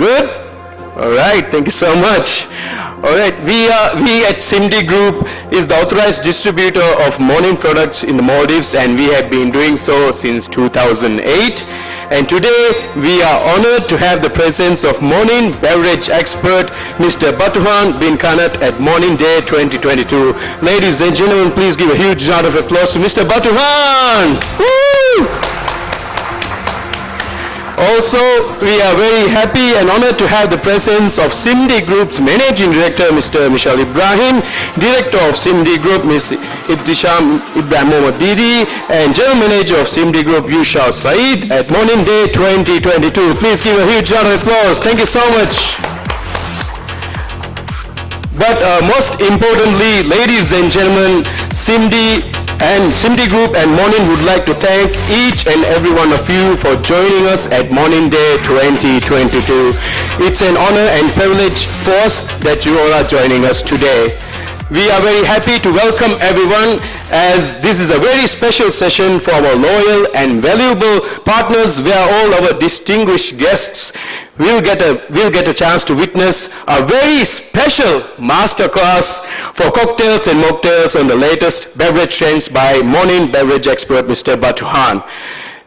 Good? All right, thank you so much. All right, we at SIMDI Group is the authorized distributor of Monin products in the Maldives, and we have been doing so since 2008. And today we are honored to have the presence of Monin beverage expert Mr. Batuhan bin Kanat at Monin Day 2022. Ladies and gentlemen, please give a huge round of applause to Mr. Batuhan. Woo! Also, we are very happy and honored to have the presence of SIMDI Group's Managing Director, Mr. Michel Ibrahim, Director of SIMDI Group, Ms. Ibtisham Ibrahim Mohammed, and General Manager of SIMDI Group, Yushal Saeed, at Monin Day 2022. Please give a huge round of applause. Thank you so much. But most importantly, ladies and gentlemen, SIMDI Group and Monin would like to thank each and every one of you for joining us at Monin Day 2022. It's an honor and privilege for us that you all are joining us today. We are very happy to welcome everyone, as this is a very special session for our loyal and valuable partners, where all our distinguished guests will get a chance to witness a very special masterclass for cocktails and mocktails on the latest beverage trends by Monin beverage expert Mr. Batuhan.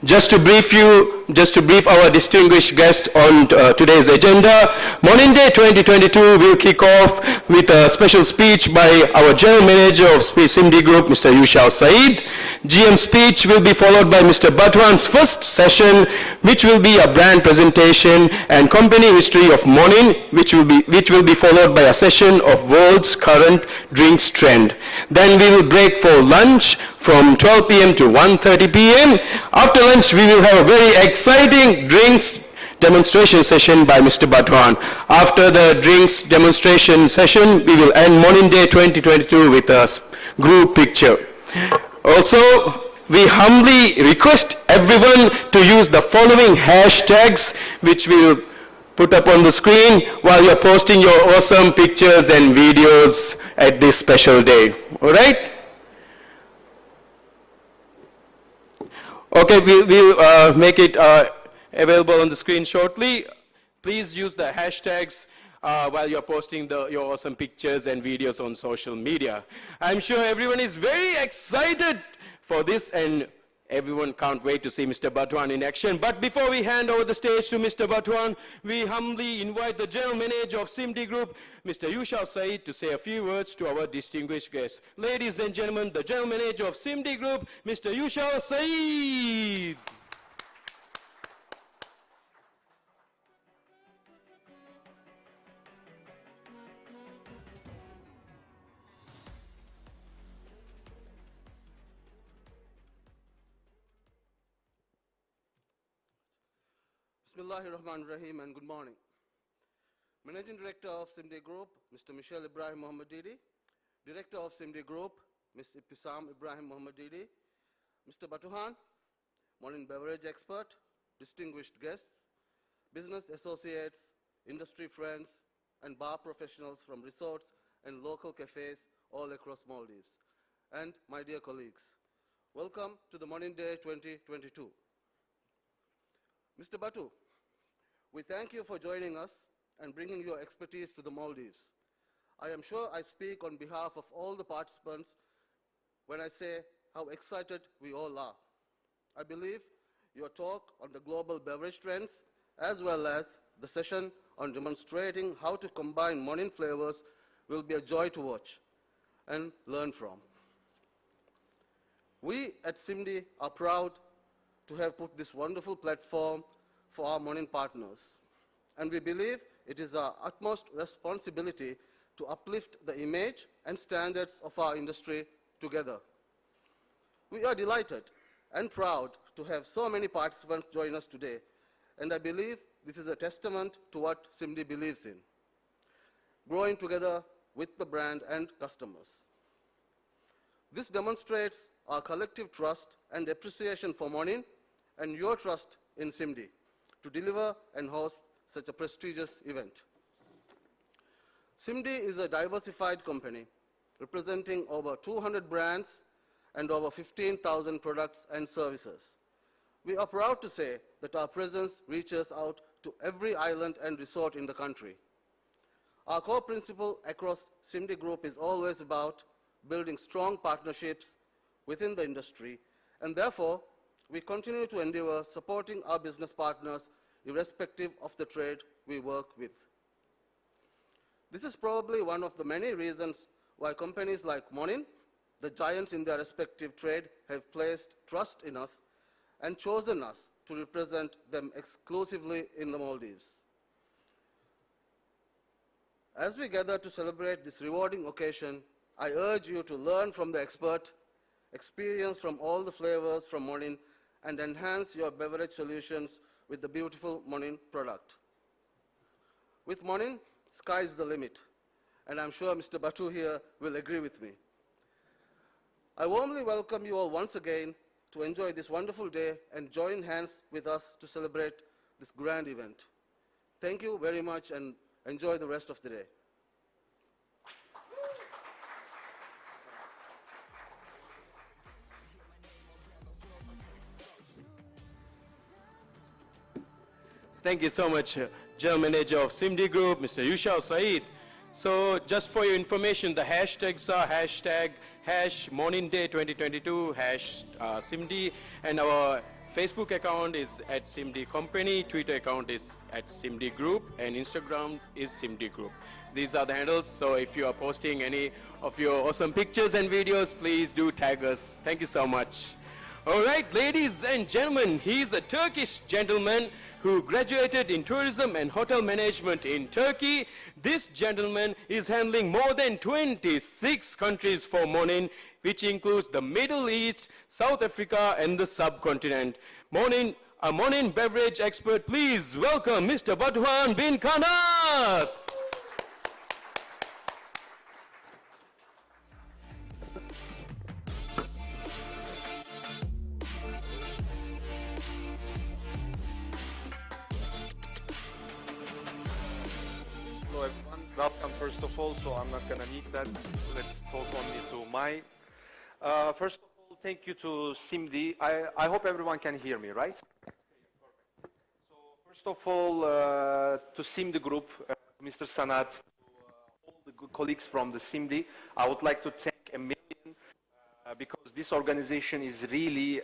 Just to brief our distinguished guest on today's agenda, Monin Day 2022 will kick off with a special speech by our General Manager of SIMDI Group, Mr. Yushal Saeed. GM speech will be followed by Mr. Batuhan's first session, which will be a brand presentation and company history of Monin, which will be followed by a session of world's current drinks trend. Then we will break for lunch from 12 p.m. to 1:30 p.m. After lunch, we will have a very exciting drinks demonstration session by Mr. Batuhan. After the drinks demonstration session, we will end Monin Day 2022 with a group picture. Also, we humbly request everyone to use the following hashtags, which we will put up on the screen while you're posting your awesome pictures and videos at this special day. All right? Okay, we'll make it available on the screen shortly. Please use the hashtags while you're posting your awesome pictures and videos on social media. I'm sure everyone is very excited for this, and everyone can't wait to see Mr. Batuhan in action. But before we hand over the stage to Mr. Batuhan, we humbly invite the General Manager of SIMDI Group, Mr. Yushal Saeed, to say a few words to our distinguished guests. Ladies and gentlemen, the General Manager of SIMDI Group, Mr. Yushal Saeed. Bismillahirrahmanirrahim, and good morning. Managing Director of SIMDI Group, Mr. Michel Ibrahim Mohammed, Director of SIMDI Group, Ms. Ibtisham Ibrahim Mohammed, Mr. Batuhan, Monin beverage expert, distinguished guests, business associates, industry friends, and bar professionals from resorts and local cafes all across Maldives, and my dear colleagues, welcome to the Monin Day 2022. Mr. Batu, we thank you for joining us and bringing your expertise to the Maldives. I am sure I speak on behalf of all the participants when I say how excited we all are. I believe your talk on the global beverage trends, as well as the session on demonstrating how to combine Monin flavors, will be a joy to watch and learn from. We at SIMDI are proud to have put this wonderful platform for our Monin partners. And we believe it is our utmost responsibility to uplift the image and standards of our industry together. We are delighted and proud to have so many participants join us today, and I believe this is a testament to what SIMDI believes in, growing together with the brand and customers. This demonstrates our collective trust and appreciation for Monin and your trust in SIMDI to deliver and host such a prestigious event. SIMDI is a diversified company representing over 200 brands and over 15,000 products and services. We are proud to say that our presence reaches out to every island and resort in the country. Our core principle across SIMDI Group is always about building strong partnerships within the industry, and therefore, we continue to endeavor supporting our business partners irrespective of the trade we work with. This is probably one of the many reasons why companies like Monin, the giants in their respective trade, have placed trust in us and chosen us to represent them exclusively in the Maldives. As we gather to celebrate this rewarding occasion, I urge you to learn from the expert, experience from all the flavors from Monin, and enhance your beverage solutions with the beautiful Monin product. With Monin, sky's the limit, and I'm sure Mr. Batu here will agree with me. I warmly welcome you all once again to enjoy this wonderful day and join hands with us to celebrate this grand event. Thank you very much and enjoy the rest of the day. Thank you so much, General Manager of SIMDI Group, Mr. Yushal Saeed. So just for your information, the hashtags are #MorningDay 2022, #SIMDI, and our Facebook account is @SIMDI Company, Twitter account is @SIMDI Group, and Instagram is SIMDI Group. These are the handles, so if you are posting any of your awesome pictures and videos, please do tag us. Thank you so much. All right, ladies and gentlemen, he's a Turkish gentleman who graduated in tourism and hotel management in Turkey. This gentleman is handling more than 26 countries for Monin, which includes the Middle East, South Africa, and the subcontinent. Monin, a Monin beverage expert, please welcome Mr. Batuhan bin Kanat. Hello everyone, welcome first of all, so I'm not gonna need that. Let's talk only to my. First of all, thank you to SIMDI. I hope everyone can hear me, right? So first of all, to SIMDI Group, Mr. Sanat, to all the good colleagues from the SIMDI, I would like to thank a million because this organization is really,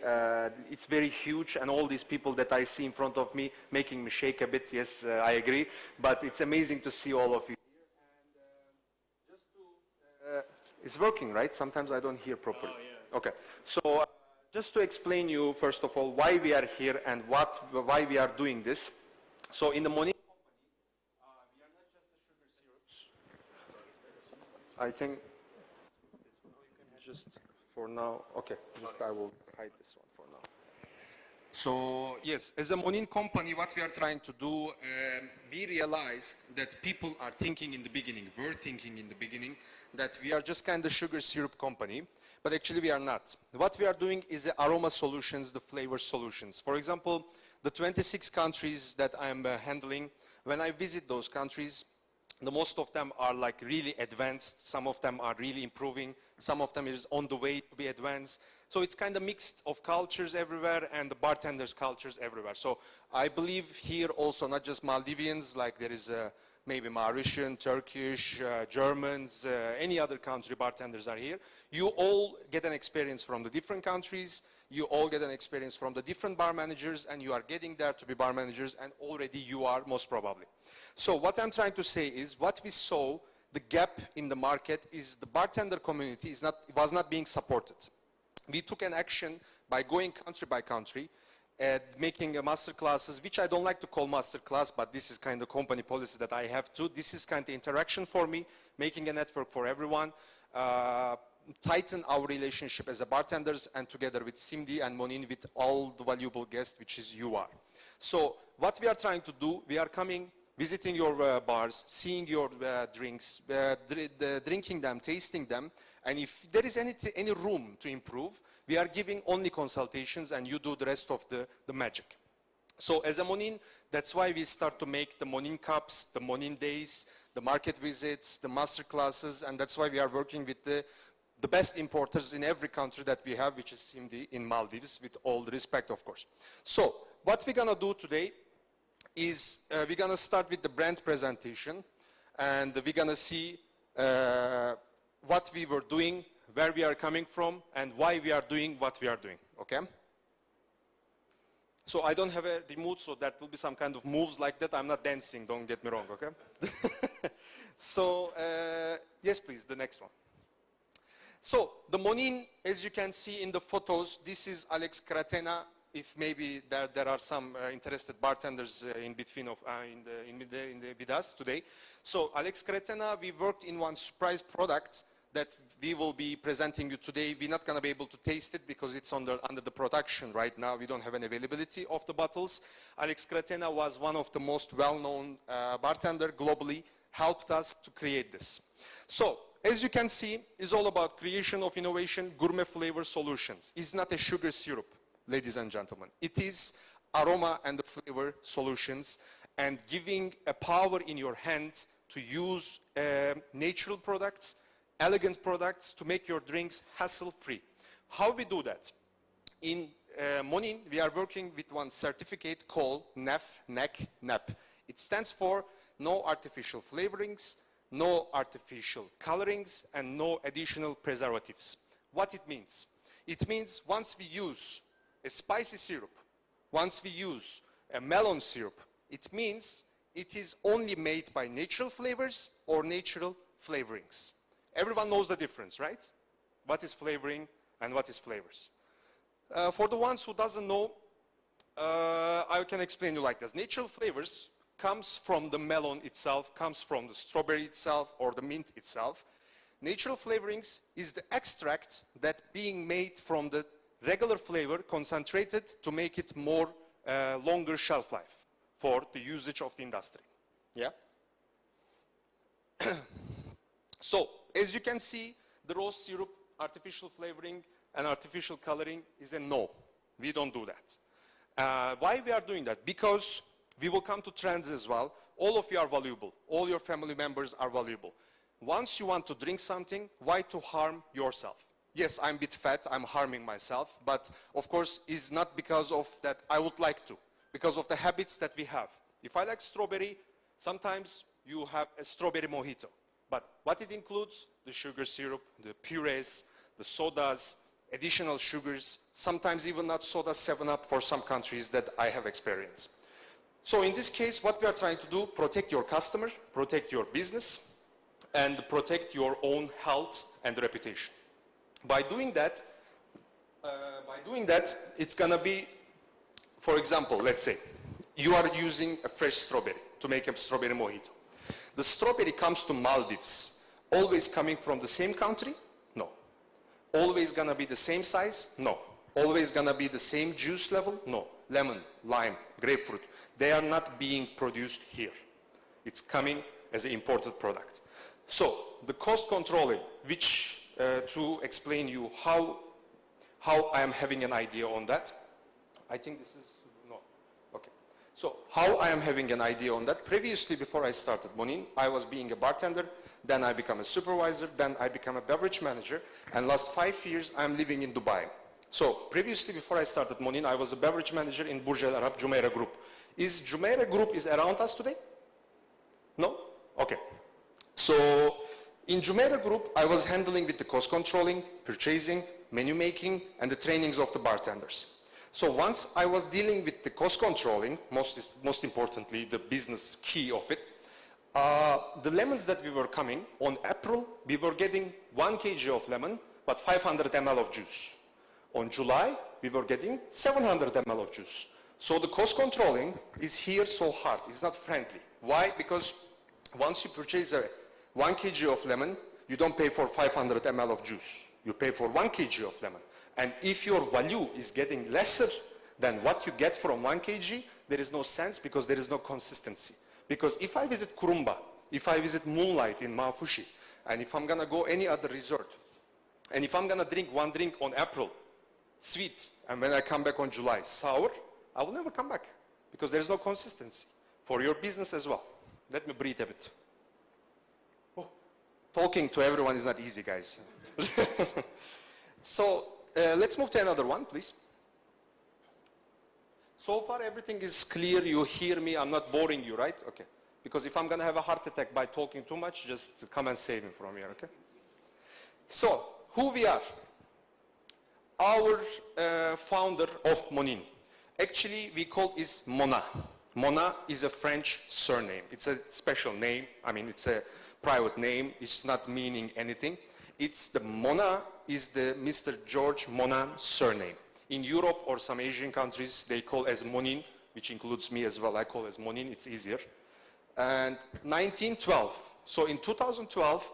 it's very huge, and all these people that I see in front of me making me shake a bit. Yes, I agree, but it's amazing to see all of you here. And just to, it's working, right? Sometimes I don't hear properly. Oh, yeah. Okay, so just to explain you, first of all, why we are here and why we are doing this. So in the Monin company, we are not just the sugar syrups. I think, just for now, okay, just I will hide this one for now. So yes, as a Monin company, what we are trying to do, we realized that people are thinking in the beginning, were thinking in the beginning, that we are just kind of sugar syrup company, but actually we are not. What we are doing is the aroma solutions, the flavor solutions. For example, the 26 countries that I'm handling, when I visit those countries, the most of them are like really advanced, some of them are really improving, some of them is on the way to be advanced. So it's kind of mixed of cultures everywhere and the bartenders' cultures everywhere. So I believe here also not just Maldivians, like there is maybe Mauritian, Turkish, Germans, any other country bartenders are here. You all get an experience from the different countries, you all get an experience from the different bar managers, and you are getting there to be bar managers, and already you are most probably. So what I'm trying to say is what we saw, the gap in the market is the bartender community was not being supported. We took an action by going country by country, making master classes, which I don't like to call master class, but this is kind of company policy that I have to. This is kind of interaction for me, making a network for everyone, tighten our relationship as a bartenders, and together with SIMDI and Monin with all the valuable guests, which is you are. So what we are trying to do, we are coming, visiting your bars, seeing your drinks, drinking them, tasting them, and if there is any room to improve, we are giving only consultations and you do the rest of the magic. So as a Monin, that's why we start to make the Monin Cups, the Monin Days, the market visits, the master classes, and that's why we are working with the best importers in every country that we have, which is SIMDI in Maldives, with all the respect, of course. So what we're gonna do today, is we're gonna start with the brand presentation, and we're gonna see what we were doing, where we are coming from, and why we are doing what we are doing, okay? So I don't have a remote, so that will be some kind of moves like that. I'm not dancing, don't get me wrong, okay? So, yes please, the next one. So, the Monin, as you can see in the photos, this is Alex Kratena. If maybe there are some interested bartenders in between of, with us today. So, Alex Kratena, we worked in one surprise product that we will be presenting you today. We're not going to be able to taste it because it's under the production right now. We don't have an availability of the bottles. Alex Kratena was one of the most well-known bartender globally, helped us to create this. So, as you can see, it's all about creation of innovation, gourmet flavor solutions. It's not a sugar syrup, ladies and gentlemen. It is aroma and flavor solutions and giving a power in your hands to use natural products, elegant products to make your drinks hassle-free. How we do that? In Monin, we are working with one certificate called NEP. It stands for no artificial flavorings, no artificial colorings, and no additional preservatives. What it means? It means once we use a spicy syrup, once we use a melon syrup, it means it is only made by natural flavors or natural flavorings. Everyone knows the difference, right? What is flavoring and what is flavors. For the ones who doesn't know, I can explain you like this. Natural flavors comes from the melon itself, comes from the strawberry itself or the mint itself. Natural flavorings is the extract that being made from the regular flavor concentrated to make it more longer shelf life for the usage of the industry. Yeah? So, as you can see, the rose syrup, artificial flavoring and artificial coloring is a no. We don't do that. Why we are doing that? Because we will come to trends as well. All of you are valuable. All your family members are valuable. Once you want to drink something, why to harm yourself? Yes, I'm a bit fat, I'm harming myself, but of course, it's not because of that I would like to, because of the habits that we have. If I like strawberry, sometimes you have a strawberry mojito. But what it includes, the sugar syrup, the purees, the sodas, additional sugars, sometimes even not soda 7-Up for some countries that I have experienced. So in this case, what we are trying to do, protect your customer, protect your business, and protect your own health and reputation. By doing that, it's gonna be, for example, let's say, you are using a fresh strawberry to make a strawberry mojito. The strawberry comes to Maldives, always coming from the same country? No. Always gonna be the same size? No. Always gonna be the same juice level? No. Lemon, lime, grapefruit. They are not being produced here. It's coming as an imported product. So, the cost controlling, which to explain you how I am having an idea on that. I think this is, no, okay. So, how I am having an idea on that. Previously, before I started Monin, I was being a bartender, then I became a supervisor, then I became a beverage manager, and last 5 years I'm living in Dubai. So, previously, before I started Monin, I was a beverage manager in Burj Al Arab Jumeirah Group. Is Jumeirah Group is around us today? No? Okay. So, in Jumeirah Group, I was handling with the cost controlling, purchasing, menu making, and the trainings of the bartenders. So once I was dealing with the cost controlling, most importantly, the business key of it, the lemons that we were coming, on April, we were getting 1 kg of lemon, but 500 ml of juice. On July, we were getting 700 ml of juice. So the cost controlling is here so hard, it's not friendly. Why? Because once you purchase a 1 kg of lemon, you don't pay for 500 ml of juice. You pay for 1 kg of lemon. And if your value is getting lesser than what you get from 1 kg, there is no sense because there is no consistency. Because if I visit Kurumba, if I visit Moonlight in Maafushi, and if I'm gonna go any other resort, and if I'm gonna drink one drink on April, sweet, and when I come back on July, sour, I will never come back because there is no consistency for your business as well. Let me breathe a bit. Talking to everyone is not easy, guys. So let's move to another one, please. So far everything is clear, you hear me, I'm not boring you, right? Okay. Because if I'm gonna have a heart attack by talking too much, just come and save me from here, okay? So, who we are? Our founder of Monin. Actually, we call is Mona. Mona is a French surname. It's a special name. I mean, it's a private name. It's not meaning anything. It's the Mona is the Mr. George Monin surname. In Europe or some Asian countries, they call as Monin, which includes me as well. I call as Monin, it's easier. And 1912. So in 2012,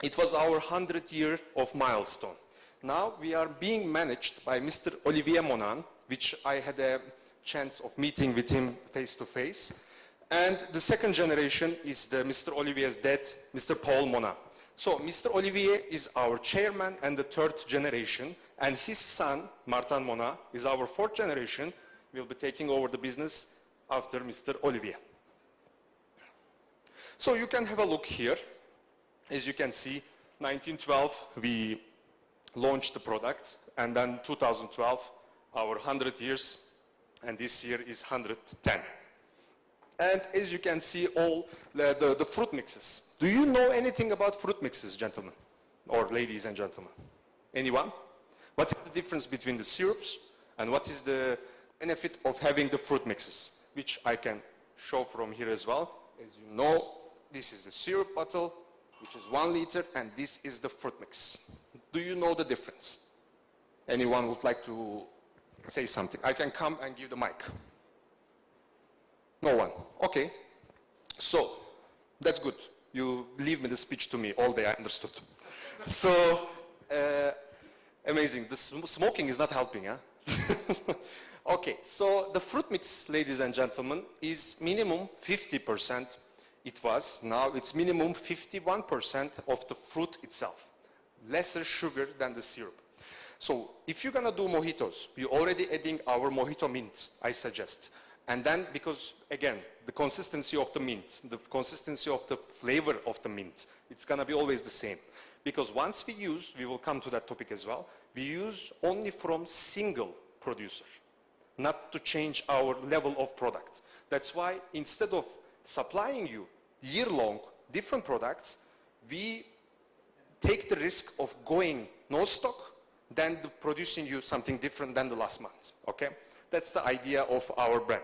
it was our 100th year of milestone. Now we are being managed by Mr. Olivier Monin, which I had a chance of meeting with him face to face. And the second generation is the Mr. Olivier's dad, Mr. Paul Monin. So Mr. Olivier is our chairman and the third generation, and his son, Martin Monin, is our fourth generation. Will be taking over the business after Mr. Olivier. So you can have a look here. As you can see, 1912, we launched the product, and then 2012, our 100 years, and this year is 110. And as you can see, all the fruit mixes. Do you know anything about fruit mixes, gentlemen? Or ladies and gentlemen? Anyone? What is the difference between the syrups, and what is the benefit of having the fruit mixes? Which I can show from here as well. As you know, this is the syrup bottle, which is 1 liter, and this is the fruit mix. Do you know the difference? Anyone would like to say something? I can come and give the mic. No one. Okay. So, that's good. You leave me the speech to me all day, I understood. So, amazing. The smoking is not helping, huh? Okay, so the fruit mix, ladies and gentlemen, is minimum 50%. It was, now it's minimum 51% of the fruit itself. Lesser sugar than the syrup. So if you're gonna do mojitos, you're already adding our mojito mint, I suggest. And then, because again, the consistency of the mint, the consistency of the flavor of the mint, it's gonna be always the same. Because once we use, we will come to that topic as well, we use only from single producer, not to change our level of product. That's why instead of supplying you year-long different products, we take the risk of going no stock than producing you something different than the last month, okay? That's the idea of our brand.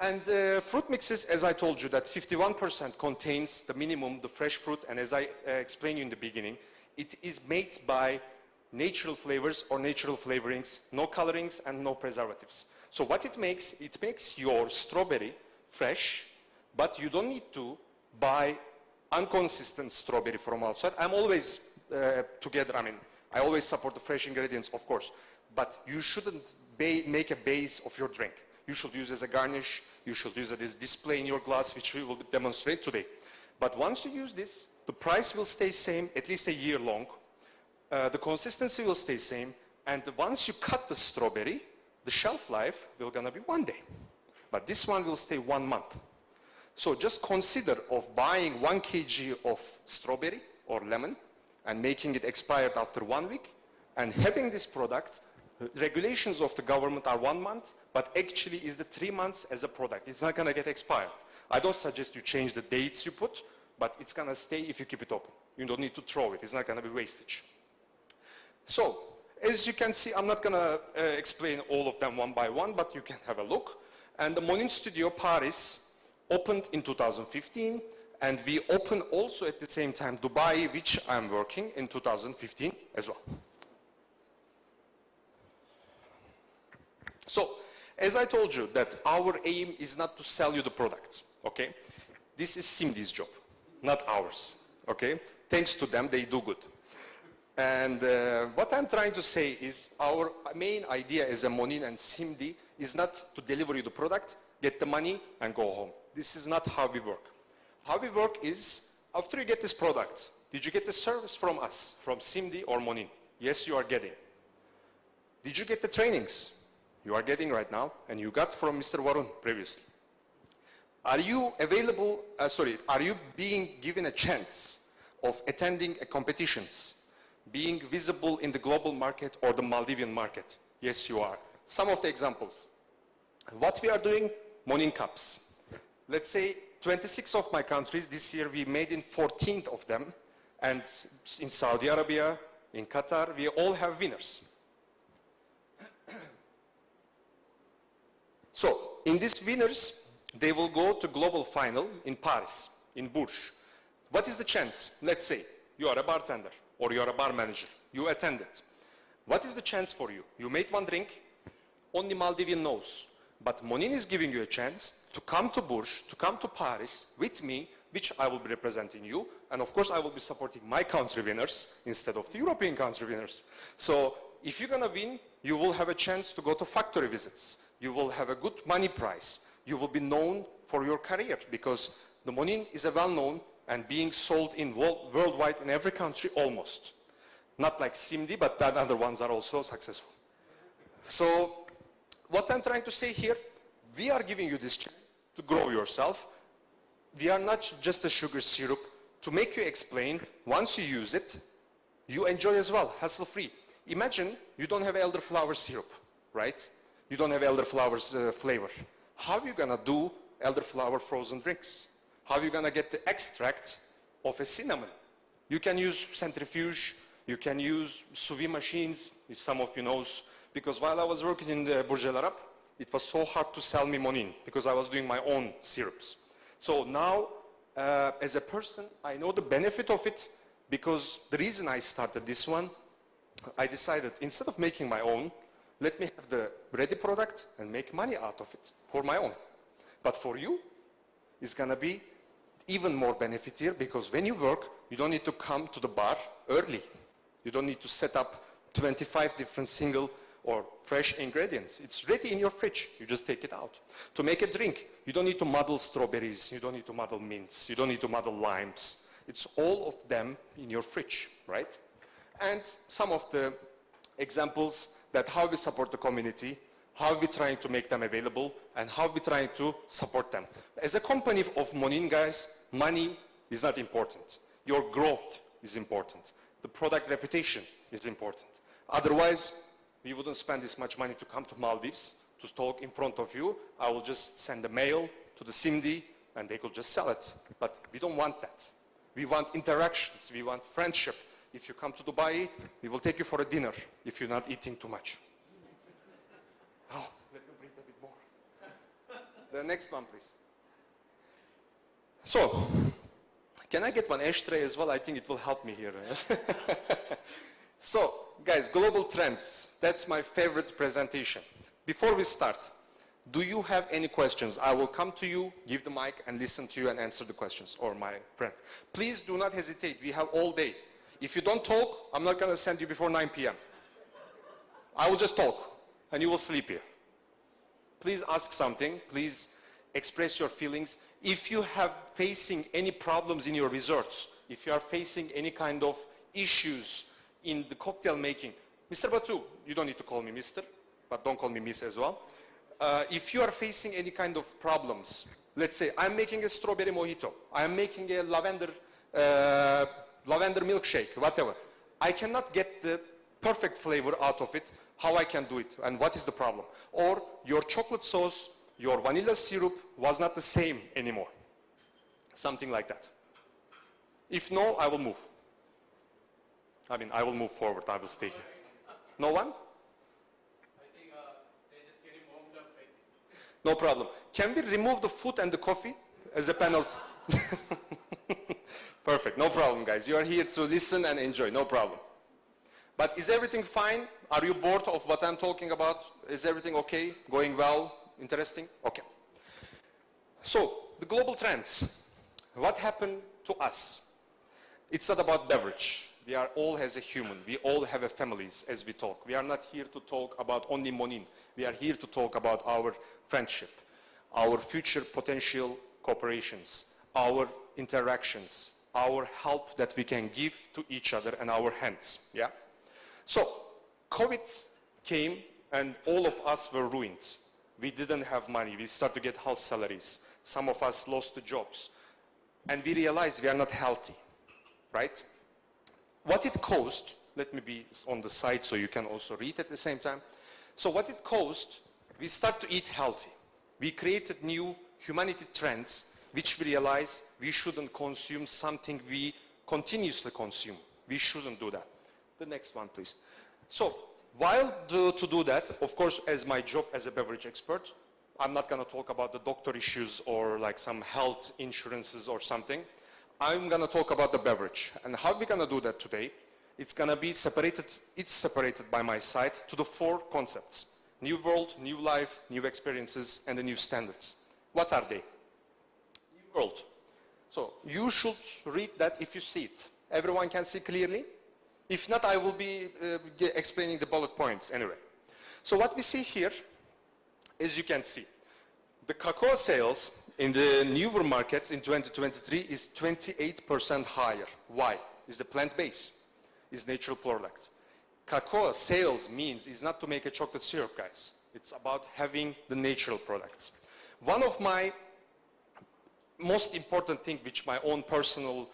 And fruit mixes, as I told you, that 51% contains the minimum, the fresh fruit, and as I explained you in the beginning, it is made by natural flavors or natural flavorings, no colorings and no preservatives. So what it makes your strawberry fresh, but you don't need to buy inconsistent strawberry from outside. I'm always together, I always support the fresh ingredients, of course, but you shouldn't make a base of your drink. You should use as a garnish, you should use it as display in your glass, which we will demonstrate today. But once you use this, the price will stay same, at least a year long. The consistency will stay same, and once you cut the strawberry, the shelf life will gonna be 1 day. But this one will stay 1 month. So just consider of buying 1 kg of strawberry or lemon and making it expired after 1 week, and having this product, regulations of the government are 1 month, but actually is the 3 months as a product. It's not gonna get expired. I don't suggest you change the dates you put, but it's gonna stay if you keep it open. You don't need to throw it, it's not gonna be wastage. So, as you can see, I'm not gonna explain all of them one by one, but you can have a look. And the Monin Studio Paris opened in 2015, and we opened also at the same time Dubai, which I'm working in 2015 as well. So, as I told you, that our aim is not to sell you the products, okay? This is SIMDI's job, not ours, okay? Thanks to them, they do good. And what I'm trying to say is our main idea as a Monin and SIMDI is not to deliver you the product, get the money, and go home. This is not how we work. How we work is, after you get this product, did you get the service from us, from SIMDI or Monin? Yes, you are getting. Did you get the trainings? You are getting right now, and you got from Mr. Varun previously. Are you available, are you being given a chance of attending competitions, being visible in the global market or the Maldivian market? Yes, you are. Some of the examples. What we are doing, Monin cups. Let's say 26 of my countries, this year we made in 14th of them, and in Saudi Arabia, in Qatar, we all have winners. So, in these winners, they will go to global final in Paris, in Bourges. What is the chance? Let's say you are a bartender or you are a bar manager. You attended. What is the chance for you? You made one drink, only Maldivian knows. But Monin is giving you a chance to come to Bourges, to come to Paris with me, which I will be representing you. And of course, I will be supporting my country winners instead of the European country winners. So if you're going to win, you will have a chance to go to factory visits. You will have a good money prize. You will be known for your career because the Monin is a well-known and being sold in worldwide in every country almost. Not like SIMDI, but the other ones are also successful. So what I'm trying to say here, we are giving you this chance to grow yourself. We are not just a sugar syrup to make you explain. Once you use it, you enjoy as well, hassle-free. Imagine you don't have elderflower syrup, right? You don't have elderflower's flavor. How are you gonna do elderflower frozen drinks? How are you gonna get the extract of a cinnamon? You can use centrifuge, you can use sous vide machines, if some of you knows, because while I was working in the Burj Al Arab, it was so hard to sell me Monin because I was doing my own syrups. So now, as a person, I know the benefit of it because the reason I started this one, I decided instead of making my own, let me have the ready product and make money out of it for my own. But for you, it's gonna be even more benefit here because when you work, you don't need to come to the bar early. You don't need to set up 25 different single or fresh ingredients. It's ready in your fridge. You just take it out. To make a drink, you don't need to muddle strawberries. You don't need to muddle mints. You don't need to muddle limes. It's all of them in your fridge, right? And some of the examples that how we support the community, how we're trying to make them available, and how we're trying to support them. As a company of Monin, guys, money is not important. Your growth is important. The product reputation is important. Otherwise, we wouldn't spend this much money to come to Maldives to talk in front of you. I will just send a mail to the SIMDI and they could just sell it. But we don't want that. We want interactions. We want friendship. If you come to Dubai, we will take you for a dinner if you're not eating too much. Oh, let me breathe a bit more. The next one, please. So, can I get one ashtray as well? I think it will help me here. So, guys, global trends. That's my favorite presentation. Before we start, do you have any questions? I will come to you, give the mic, and listen to you and answer the questions, or my friend. Please do not hesitate. We have all day. If you don't talk, I'm not going to send you before 9 p.m. I will just talk, and you will sleep here. Please ask something. Please express your feelings. If you have facing any problems in your resorts, if you are facing any kind of issues in the cocktail making, Mr. Batu, you don't need to call me Mr., but don't call me Miss as well. If you are facing any kind of problems, let's say I'm making a strawberry mojito, I'm making a lavender milkshake, whatever. I cannot get the perfect flavor out of it, how I can do it, and what is the problem? Or your chocolate sauce, your vanilla syrup was not the same anymore. Something like that. If no, I will move. I mean, I will move forward, I will stay here. No one? I think they're just getting warmed up. No problem. Can we remove the food and the coffee as a penalty? Perfect, no problem, guys. You are here to listen and enjoy, no problem. But is everything fine? Are you bored of what I'm talking about? Is everything okay? Going well? Interesting? Okay. So, the global trends. What happened to us? It's not about beverage. We are all as a human. We all have a families as we talk. We are not here to talk about only Monin. We are here to talk about our friendship, our future potential cooperations, our interactions, our help that we can give to each other and our hands, yeah? So, COVID came and all of us were ruined. We didn't have money. We started to get half salaries. Some of us lost the jobs. And we realized we are not healthy, right? What it cost, let me be on the side so you can also read at the same time. So what it cost we start to eat healthy. We created new humanity trends which we realize we shouldn't consume something we continuously consume. We shouldn't do that. The next one, please. So, to do that, of course, as my job as a beverage expert, I'm not going to talk about the doctor issues or like some health insurances or something. I'm going to talk about the beverage. And how we're going to do that today, it's going to be separated, it's separated by my side to the 4 concepts. New world, new life, new experiences, and the new standards. What are they? New world. So you should read that if you see it. Everyone can see clearly? If not, I will be explaining the bullet points anyway. So what we see here, as you can see, the cocoa sales in the newer markets in 2023 is 28% higher. Why? It's the plant-based, it's natural products. Cocoa sales means is not to make a chocolate syrup, guys. It's about having the natural products. One of my most important thing, which my own personal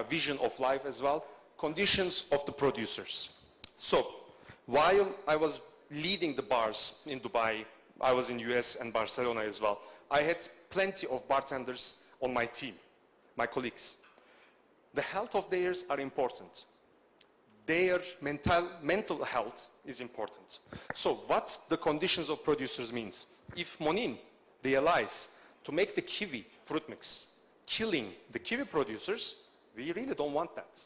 vision of life as well, conditions of the producers. So, while I was leading the bars in Dubai, I was in US and Barcelona as well, I had plenty of bartenders on my team, my colleagues. The health of theirs are important. Their mental health is important. So what the conditions of producers means? If Monin realize to make the kiwi fruit mix, killing the kiwi producers, we really don't want that.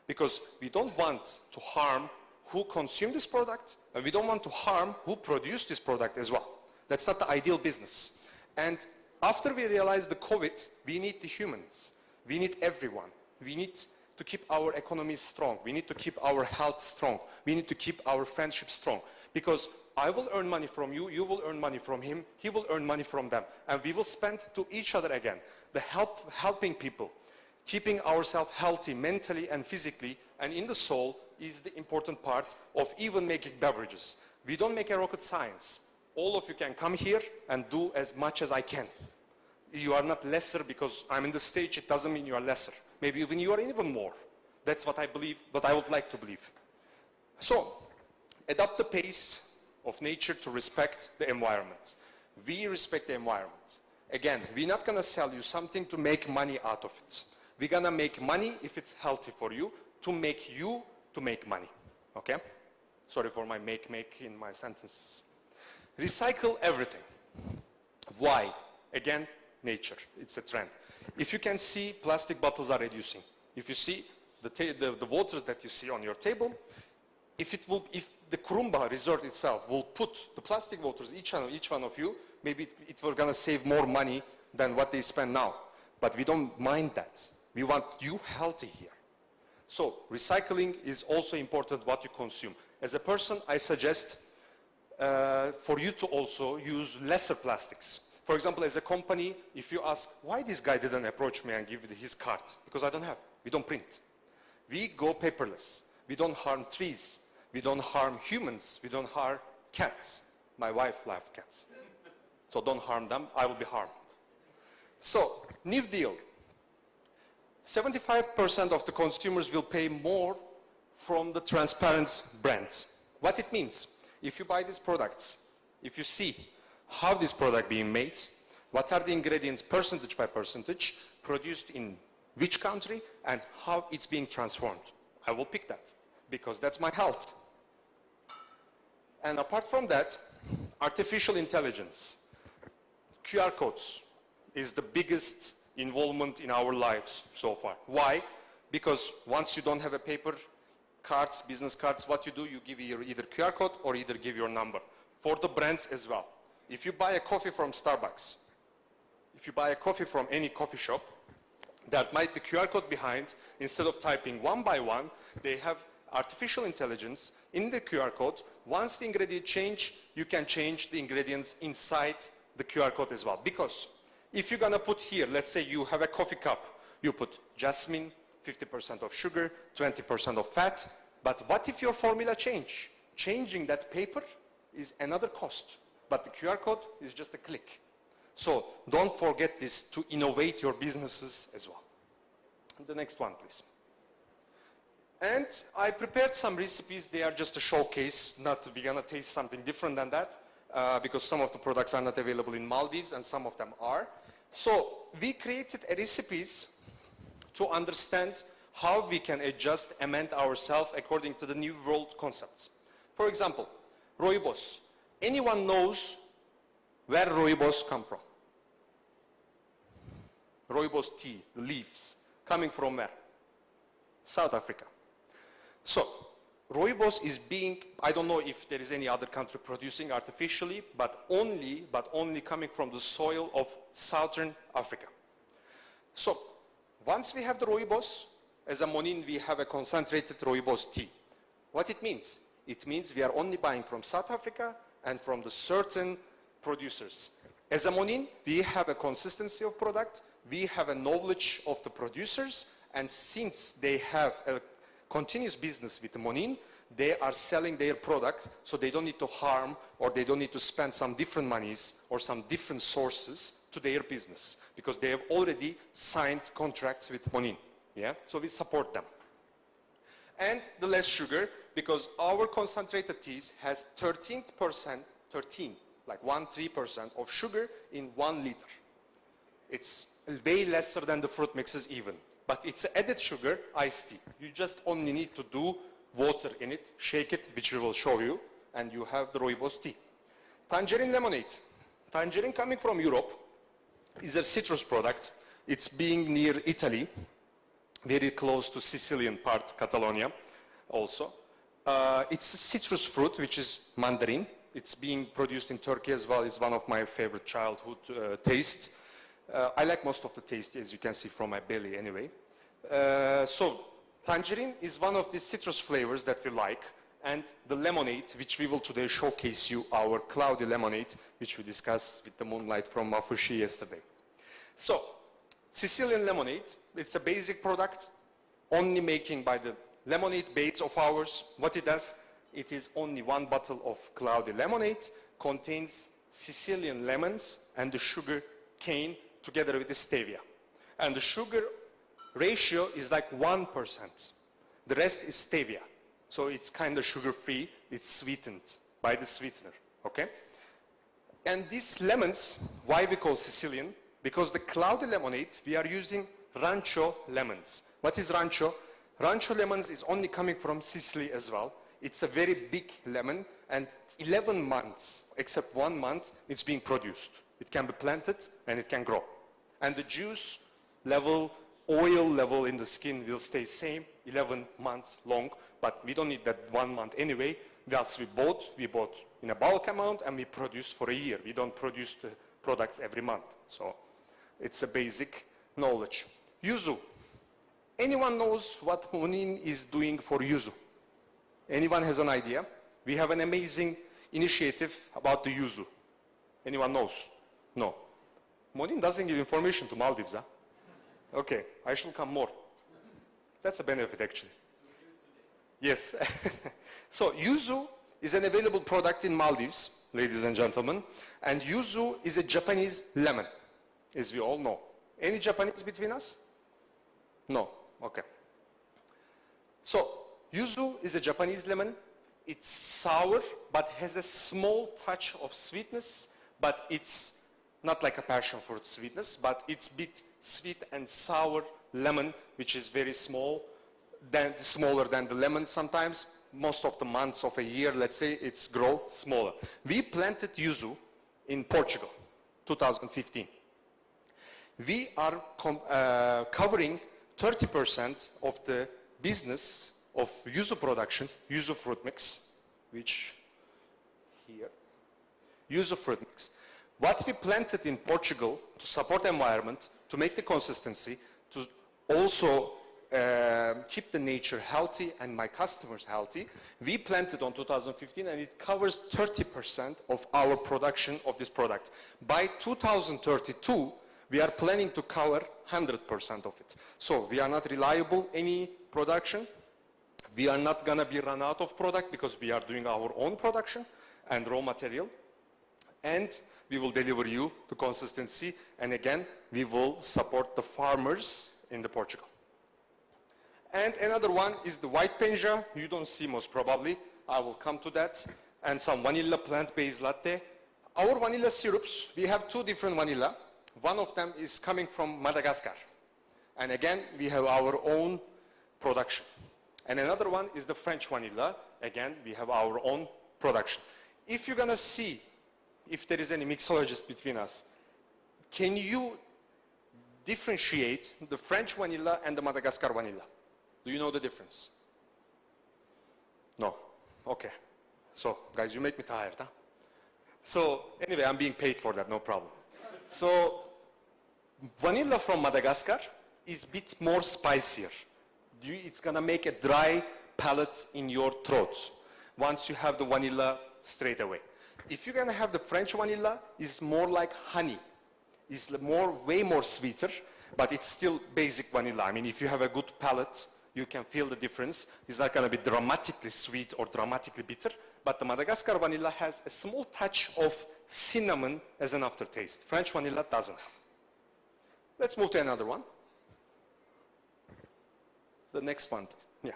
Because we don't want to harm who consume this product, and we don't want to harm who produce this product as well. That's not the ideal business. And after we realize the COVID, we need the humans. We need everyone. We need to keep our economy strong. We need to keep our health strong. We need to keep our friendship strong. Because I will earn money from you, you will earn money from him, he will earn money from them. And we will spend to each other again. The helping people, keeping ourselves healthy mentally and physically and in the soul is the important part of even making beverages. We don't make a rocket science. All of you can come here and do as much as I can. You are not lesser because I'm in the stage, it doesn't mean you are lesser. Maybe even you are even more. That's what I believe, what I would like to believe. So, adapt the pace of nature to respect the environment. We respect the environment. Again, we're not gonna sell you something to make money out of it. We're gonna make money if it's healthy for you to make money, okay? Sorry for my make in my sentences. Recycle everything. Why? Again, nature, it's a trend. If you can see, plastic bottles are reducing. If you see the waters that you see on your table, if the Kurumba resort itself will put the plastic waters, each one of you, maybe it will gonna save more money than what they spend now. But we don't mind that. We want you healthy here. So recycling is also important what you consume. As a person, I suggest for you to also use lesser plastics. For example, as a company, if you ask, why this guy didn't approach me and give his card? Because I don't have, we don't print. We go paperless. We don't harm trees. We don't harm humans. We don't harm cats. My wife loves cats. So don't harm them, I will be harmed. So, new deal. 75% of the consumers will pay more from the transparent brands. What it means, if you buy these products, if you see how this product being made, what are the ingredients percentage by percentage, produced in which country, and how it's being transformed. I will pick that, because that's my health. And apart from that, artificial intelligence, QR codes is the biggest involvement in our lives so far. Why? Because once you don't have a paper cards, business cards, what you do, you give either QR code or either give your number. For the brands as well. If you buy a coffee from Starbucks, if you buy a coffee from any coffee shop, there might be QR code behind. Instead of typing one by one, they have artificial intelligence in the QR code. Once the ingredient change, you can change the ingredients inside the QR code as well. Because if you're gonna put here, let's say you have a coffee cup, you put jasmine, 50% of sugar, 20% of fat, but what if your formula change? Changing that paper is another cost, but the QR code is just a click. So don't forget this to innovate your businesses as well. The next one, please. And I prepared some recipes. They are just a showcase, not we're gonna taste something different than that. because some of the products are not available in Maldives and some of them are. So we created a recipes to understand how we can adjust, amend ourselves according to the new world concepts. For example, rooibos. Anyone knows where rooibos come from? Rooibos tea, the leaves, coming from where? South Africa. So, rooibos is being, I don't know if there is any other country producing artificially, but only coming from the soil of Southern Africa. So, once we have the rooibos, as a Monin, we have a concentrated rooibos tea. What it means? It means we are only buying from South Africa and from the certain producers. As a Monin, we have a consistency of product, we have a knowledge of the producers, and since they have a continuous business with Monin, they are selling their product, so they don't need to harm or they don't need to spend some different monies or some different sources to their business, because they have already signed contracts with Monin. Yeah? So we support them. And the less sugar, because our concentrated teas has 13%, like 13% of sugar in 1 liter. It's way lesser than the fruit mixes even. But it's added sugar, iced tea. You just only need to do water in it, shake it, which we will show you, and you have the rooibos tea. Tangerine lemonade. Tangerine coming from Europe is a citrus product. It's being near Italy, very close to Sicilian part, Catalonia also. It's a citrus fruit, which is mandarin. It's being produced in Turkey as well. It's one of my favorite childhood tastes. I like most of the taste, as you can see from my belly anyway. So tangerine is one of the citrus flavors that we like, and the lemonade, which we will today showcase you, our cloudy lemonade, which we discussed with the moonlight from Mafushi yesterday. So Sicilian lemonade, it's a basic product, only making by the lemonade beds of ours. What it does, it is only 1 bottle of cloudy lemonade, contains Sicilian lemons and the sugar cane together with the stevia. And the sugar ratio is like 1%. The rest is stevia. So it's kind of sugar-free, it's sweetened by the sweetener, okay? And these lemons, why we call Sicilian? Because the cloudy lemonade, we are using Rancho lemons. What is Rancho? Rancho lemons is only coming from Sicily as well. It's a very big lemon, and 11 months, except 1 month, it's being produced. It can be planted and it can grow. And the juice level, oil level in the skin will stay same, 11 months long, but we don't need that 1 month anyway. Once we bought in a bulk amount and we produce for a year. We don't produce the products every month. So it's a basic knowledge. Yuzu. Anyone knows what Monin is doing for yuzu? Anyone has an idea? We have an amazing initiative about the yuzu. Anyone knows? No. Monin doesn't give information to Maldives, huh? Okay, I shall come more. That's a benefit actually. Yes. So yuzu is an available product in Maldives, ladies and gentlemen, and yuzu is a Japanese lemon, as we all know. Any Japanese between us? No. Okay. So yuzu is a Japanese lemon. It's sour, but has a small touch of sweetness, but it's not like a passion fruit sweetness, but it's a bit sweet and sour lemon, which is very small, smaller than the lemon sometimes. Most of the months of a year, let's say, it's grow smaller. We planted yuzu in Portugal, 2015. We are covering 30% of the business of yuzu production, yuzu fruit mix, which here, yuzu fruit mix. What we planted in Portugal to support the environment, to make the consistency, to also keep the nature healthy and my customers healthy, we planted on 2015 and it covers 30% of our production of this product. By 2032, we are planning to cover 100% of it. So we are not reliable any production. We are not gonna be run out of product because we are doing our own production and raw material. And we will deliver you the consistency. And again, we will support the farmers in the Portugal. And another one is the white penja. You don't see most probably. I will come to that. And some vanilla plant-based latte. Our vanilla syrups, we have two different vanilla. One of them is coming from Madagascar. And again, we have our own production. And another one is the French vanilla. Again, we have our own production. If you're gonna see if there is any mixologist between us, can you differentiate the French vanilla and the Madagascar vanilla? Do you know the difference? No. Okay. So, guys, you make me tired, huh? So, anyway, I'm being paid for that, no problem. So, vanilla from Madagascar is a bit more spicier. It's gonna make a dry palate in your throat once you have the vanilla straight away. If you're gonna have the French vanilla, it's more like honey. It's way more sweeter, but it's still basic vanilla. I mean, if you have a good palate, you can feel the difference. It's not gonna be dramatically sweet or dramatically bitter, but the Madagascar vanilla has a small touch of cinnamon as an aftertaste. French vanilla doesn't have. Let's move to another one. The next one, yeah.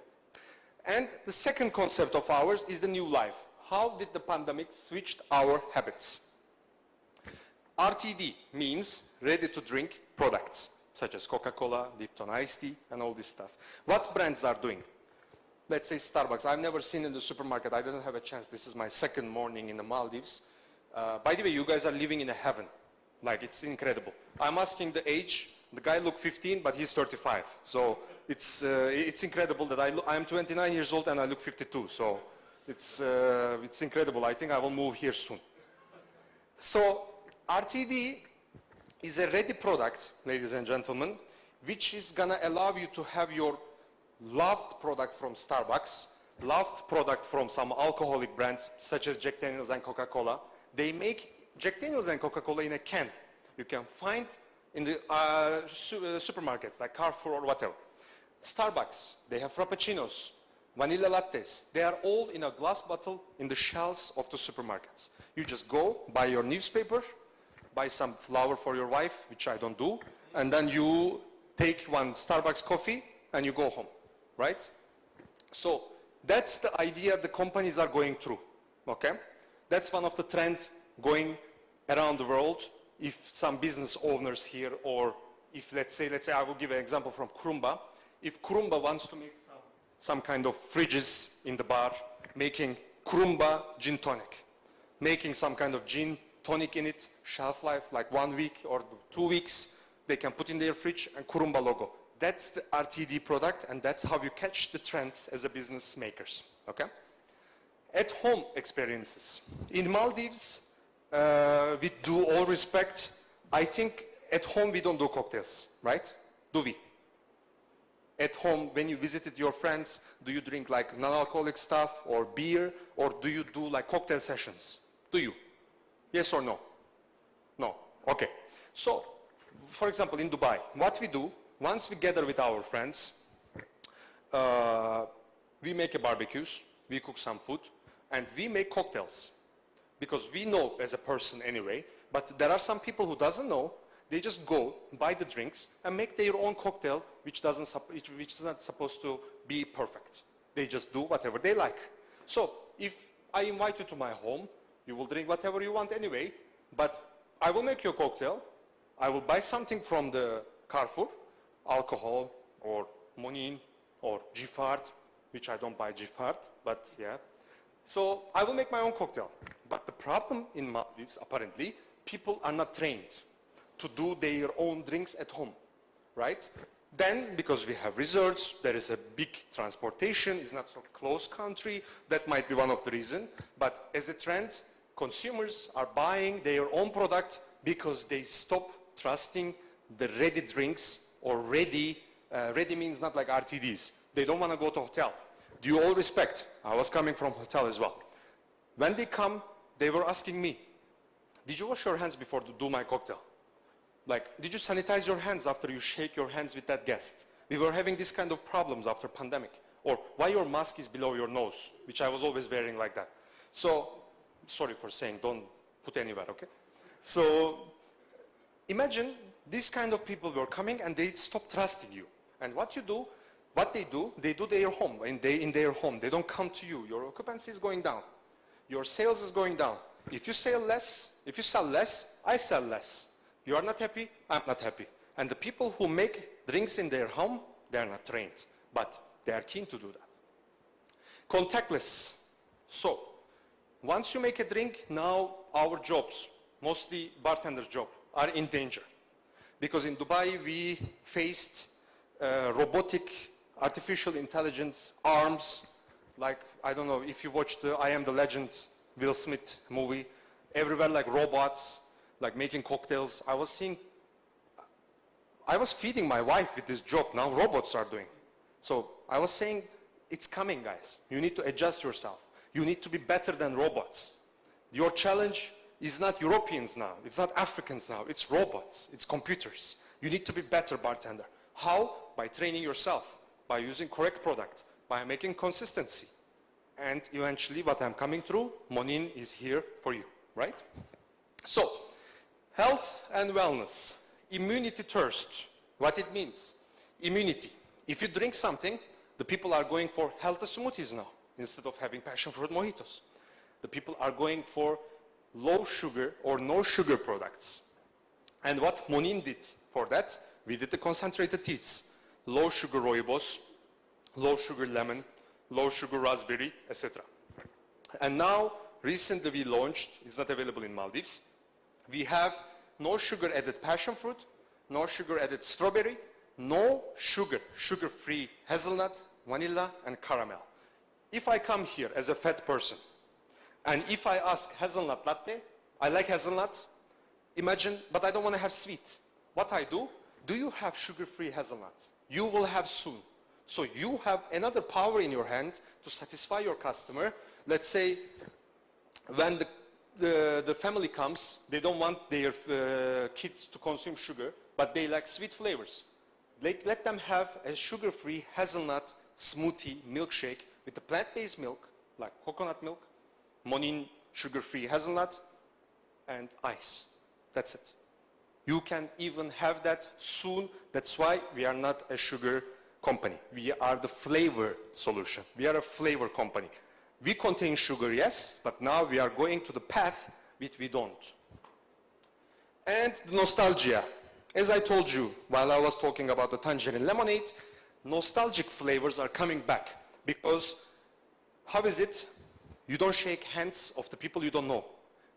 And the second concept of ours is the new life. How did the pandemic switch our habits? RTD means ready-to-drink products, such as Coca-Cola, Lipton iced tea, and all this stuff. What brands are doing? Let's say Starbucks. I've never seen in the supermarket. I didn't have a chance. This is my second morning in the Maldives. By the way, you guys are living in a heaven. Like, it's incredible. I'm asking the age. The guy looked 15, but he's 35. So it's incredible that I'm 29 years old and I look 52. So it's incredible. I think I will move here soon. So RTD is a ready product, ladies and gentlemen, which is gonna allow you to have your loved product from Starbucks, loved product from some alcoholic brands such as Jack Daniels and Coca-Cola. They make Jack Daniels and Coca-Cola in a can. You can find in the supermarkets like Carrefour or whatever. Starbucks, they have frappuccinos, vanilla lattes. They are all in a glass bottle in the shelves of the supermarkets. You just go, buy your newspaper, buy some flour for your wife, which I don't do, and then you take one Starbucks coffee and you go home, right? So that's the idea the companies are going through, okay? That's one of the trends going around the world. If some business owners here, or if let's say I will give an example from Kurumba. If Kurumba wants to make some kind of fridges in the bar, making Kurumba gin tonic, making some kind of gin tonic in it, shelf life like 1 week or 2 weeks, they can put in their fridge and Kurumba logo. That's the RTD product, and that's how you catch the trends as a business makers, okay? At home experiences. In Maldives, with due all respect, I think at home we don't do cocktails, right? Do we? At home, when you visited your friends, do you drink like non-alcoholic stuff or beer, or do you do like cocktail sessions? Do you? Yes or no? No. Okay. So, for example, in Dubai, what we do, once we gather with our friends, we make a barbecues, we cook some food, and we make cocktails. Because we know as a person anyway, but there are some people who doesn't know. They just go, buy the drinks, and make their own cocktail, which is not supposed to be perfect. They just do whatever they like. So, if I invite you to my home, you will drink whatever you want anyway, but I will make your cocktail, I will buy something from the Carrefour, alcohol, or Monin, or Giffard, which I don't buy Giffard, but yeah. So, I will make my own cocktail. But the problem in Maldives, apparently, people are not trained to do their own drinks at home, right? Then, because we have resorts, there is a big transportation, it's not so close country, that might be one of the reasons. But as a trend, consumers are buying their own product because they stop trusting the ready drinks, or ready means not like RTDs. They don't want to go to hotel. Due all respect, I was coming from hotel as well. When they come, they were asking me, did you wash your hands before to do my cocktail? Like, did you sanitize your hands after you shake your hands with that guest? We were having this kind of problems after pandemic. Or why your mask is below your nose, which I was always wearing like that. So, sorry for saying, don't put anywhere, okay? So, imagine this kind of people were coming and they stop trusting you. And what they do their home, in their home. They don't come to you. Your occupancy is going down. Your sales is going down. If you sell less, If you sell less, I sell less. You are not happy, I'm not happy. And the people who make drinks in their home, they are not trained, but they are keen to do that. Contactless. So, once you make a drink, now our jobs, mostly bartender's job, are in danger. Because in Dubai, we faced robotic, artificial intelligence arms, like, I don't know, if you watched the I Am the Legend Will Smith movie, everywhere like robots, like making cocktails. I was feeding my wife with this job, now robots are doing. So I was saying, it's coming, guys. You need to adjust yourself. You need to be better than robots. Your challenge is not Europeans now, it's not Africans now, it's robots, it's computers. You need to be better bartender. How? By training yourself, by using correct product, by making consistency. And eventually what I'm coming through, Monin is here for you, right? So, health and wellness. Immunity thirst. What it means? Immunity. If you drink something, the people are going for healthy smoothies now, instead of having passion fruit mojitos. The people are going for low sugar or no sugar products. And what Monin did for that, we did the concentrated teas. Low sugar rooibos, low sugar lemon, low sugar raspberry, etc. And now, recently we launched, it's not available in Maldives, we have no sugar added passion fruit, no sugar added strawberry, no sugar, sugar-free hazelnut, vanilla, and caramel. If I come here as a fat person, and if I ask hazelnut latte, I like hazelnut, imagine, but I don't want to have sweet. What I do you have sugar-free hazelnut? You will have soon. So you have another power in your hand to satisfy your customer. Let's say when the family comes, they don't want their kids to consume sugar, but they like sweet flavors. Let them have a sugar-free hazelnut smoothie milkshake with a plant-based milk, like coconut milk, Monin sugar-free hazelnut, and ice. That's it. You can even have that soon. That's why we are not a sugar company. We are the flavor solution. We are a flavor company. We contain sugar, yes, but now we are going to the path which we don't. And the nostalgia. As I told you while I was talking about the tangerine lemonade, nostalgic flavors are coming back. Because how is it? You don't shake hands of the people you don't know.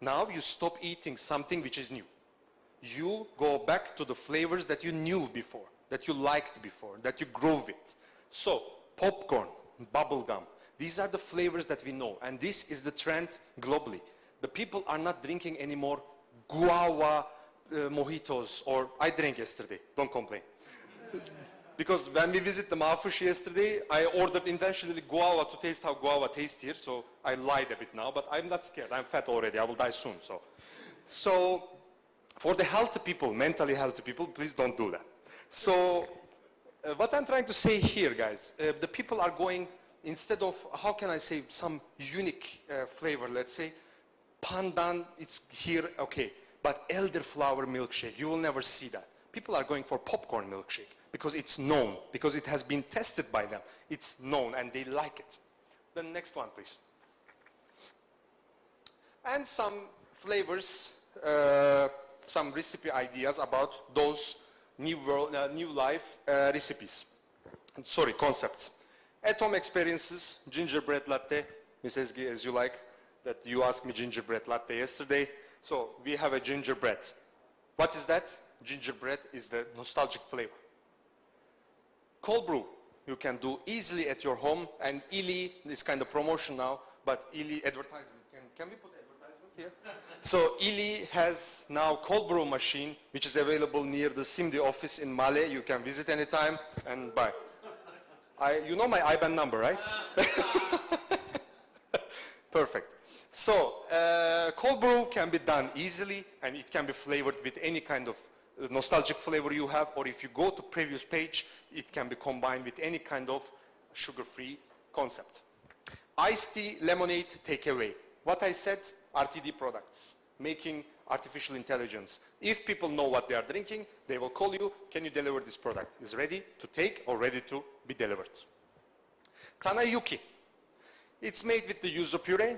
Now you stop eating something which is new. You go back to the flavors that you knew before, that you liked before, that you grew with. So, popcorn, bubble gum, these are the flavors that we know, and this is the trend globally. The people are not drinking anymore guava mojitos, or I drank yesterday, don't complain. Because when we visit the Mafush yesterday, I ordered intentionally guava to taste how guava tastes here, so I lied a bit now, but I'm not scared, I'm fat already, I will die soon. So for the healthy people, mentally healthy people, please don't do that. So what I'm trying to say here, guys, the people are going, instead of, how can I say, some unique flavor, let's say, pandan, it's here, okay, but elderflower milkshake, you will never see that. People are going for popcorn milkshake because it's known, because it has been tested by them. It's known and they like it. The next one, please. And some flavors, some recipe ideas about those new life recipes. Sorry, concepts. At-home experiences, gingerbread latte, Mrs. G, as you like, that you asked me gingerbread latte yesterday. So we have a gingerbread. What is that? Gingerbread is the nostalgic flavor. Cold brew, you can do easily at your home, and Ili is kind of promotion now, but Ili advertisement, can we put advertisement here? So Ili has now cold brew machine, which is available near the SIMDI office in Male. You can visit anytime and buy. You know my IBAN number, right? Perfect. So cold brew can be done easily, and it can be flavored with any kind of nostalgic flavor you have, or if you go to previous page, it can be combined with any kind of sugar-free concept. Iced tea, lemonade, takeaway. What I said, RTD products, making artificial intelligence. If people know what they are drinking, they will call you, can you deliver this product? Is ready to take or ready to be delivered. Tanayuki. It's made with the yuzu puree.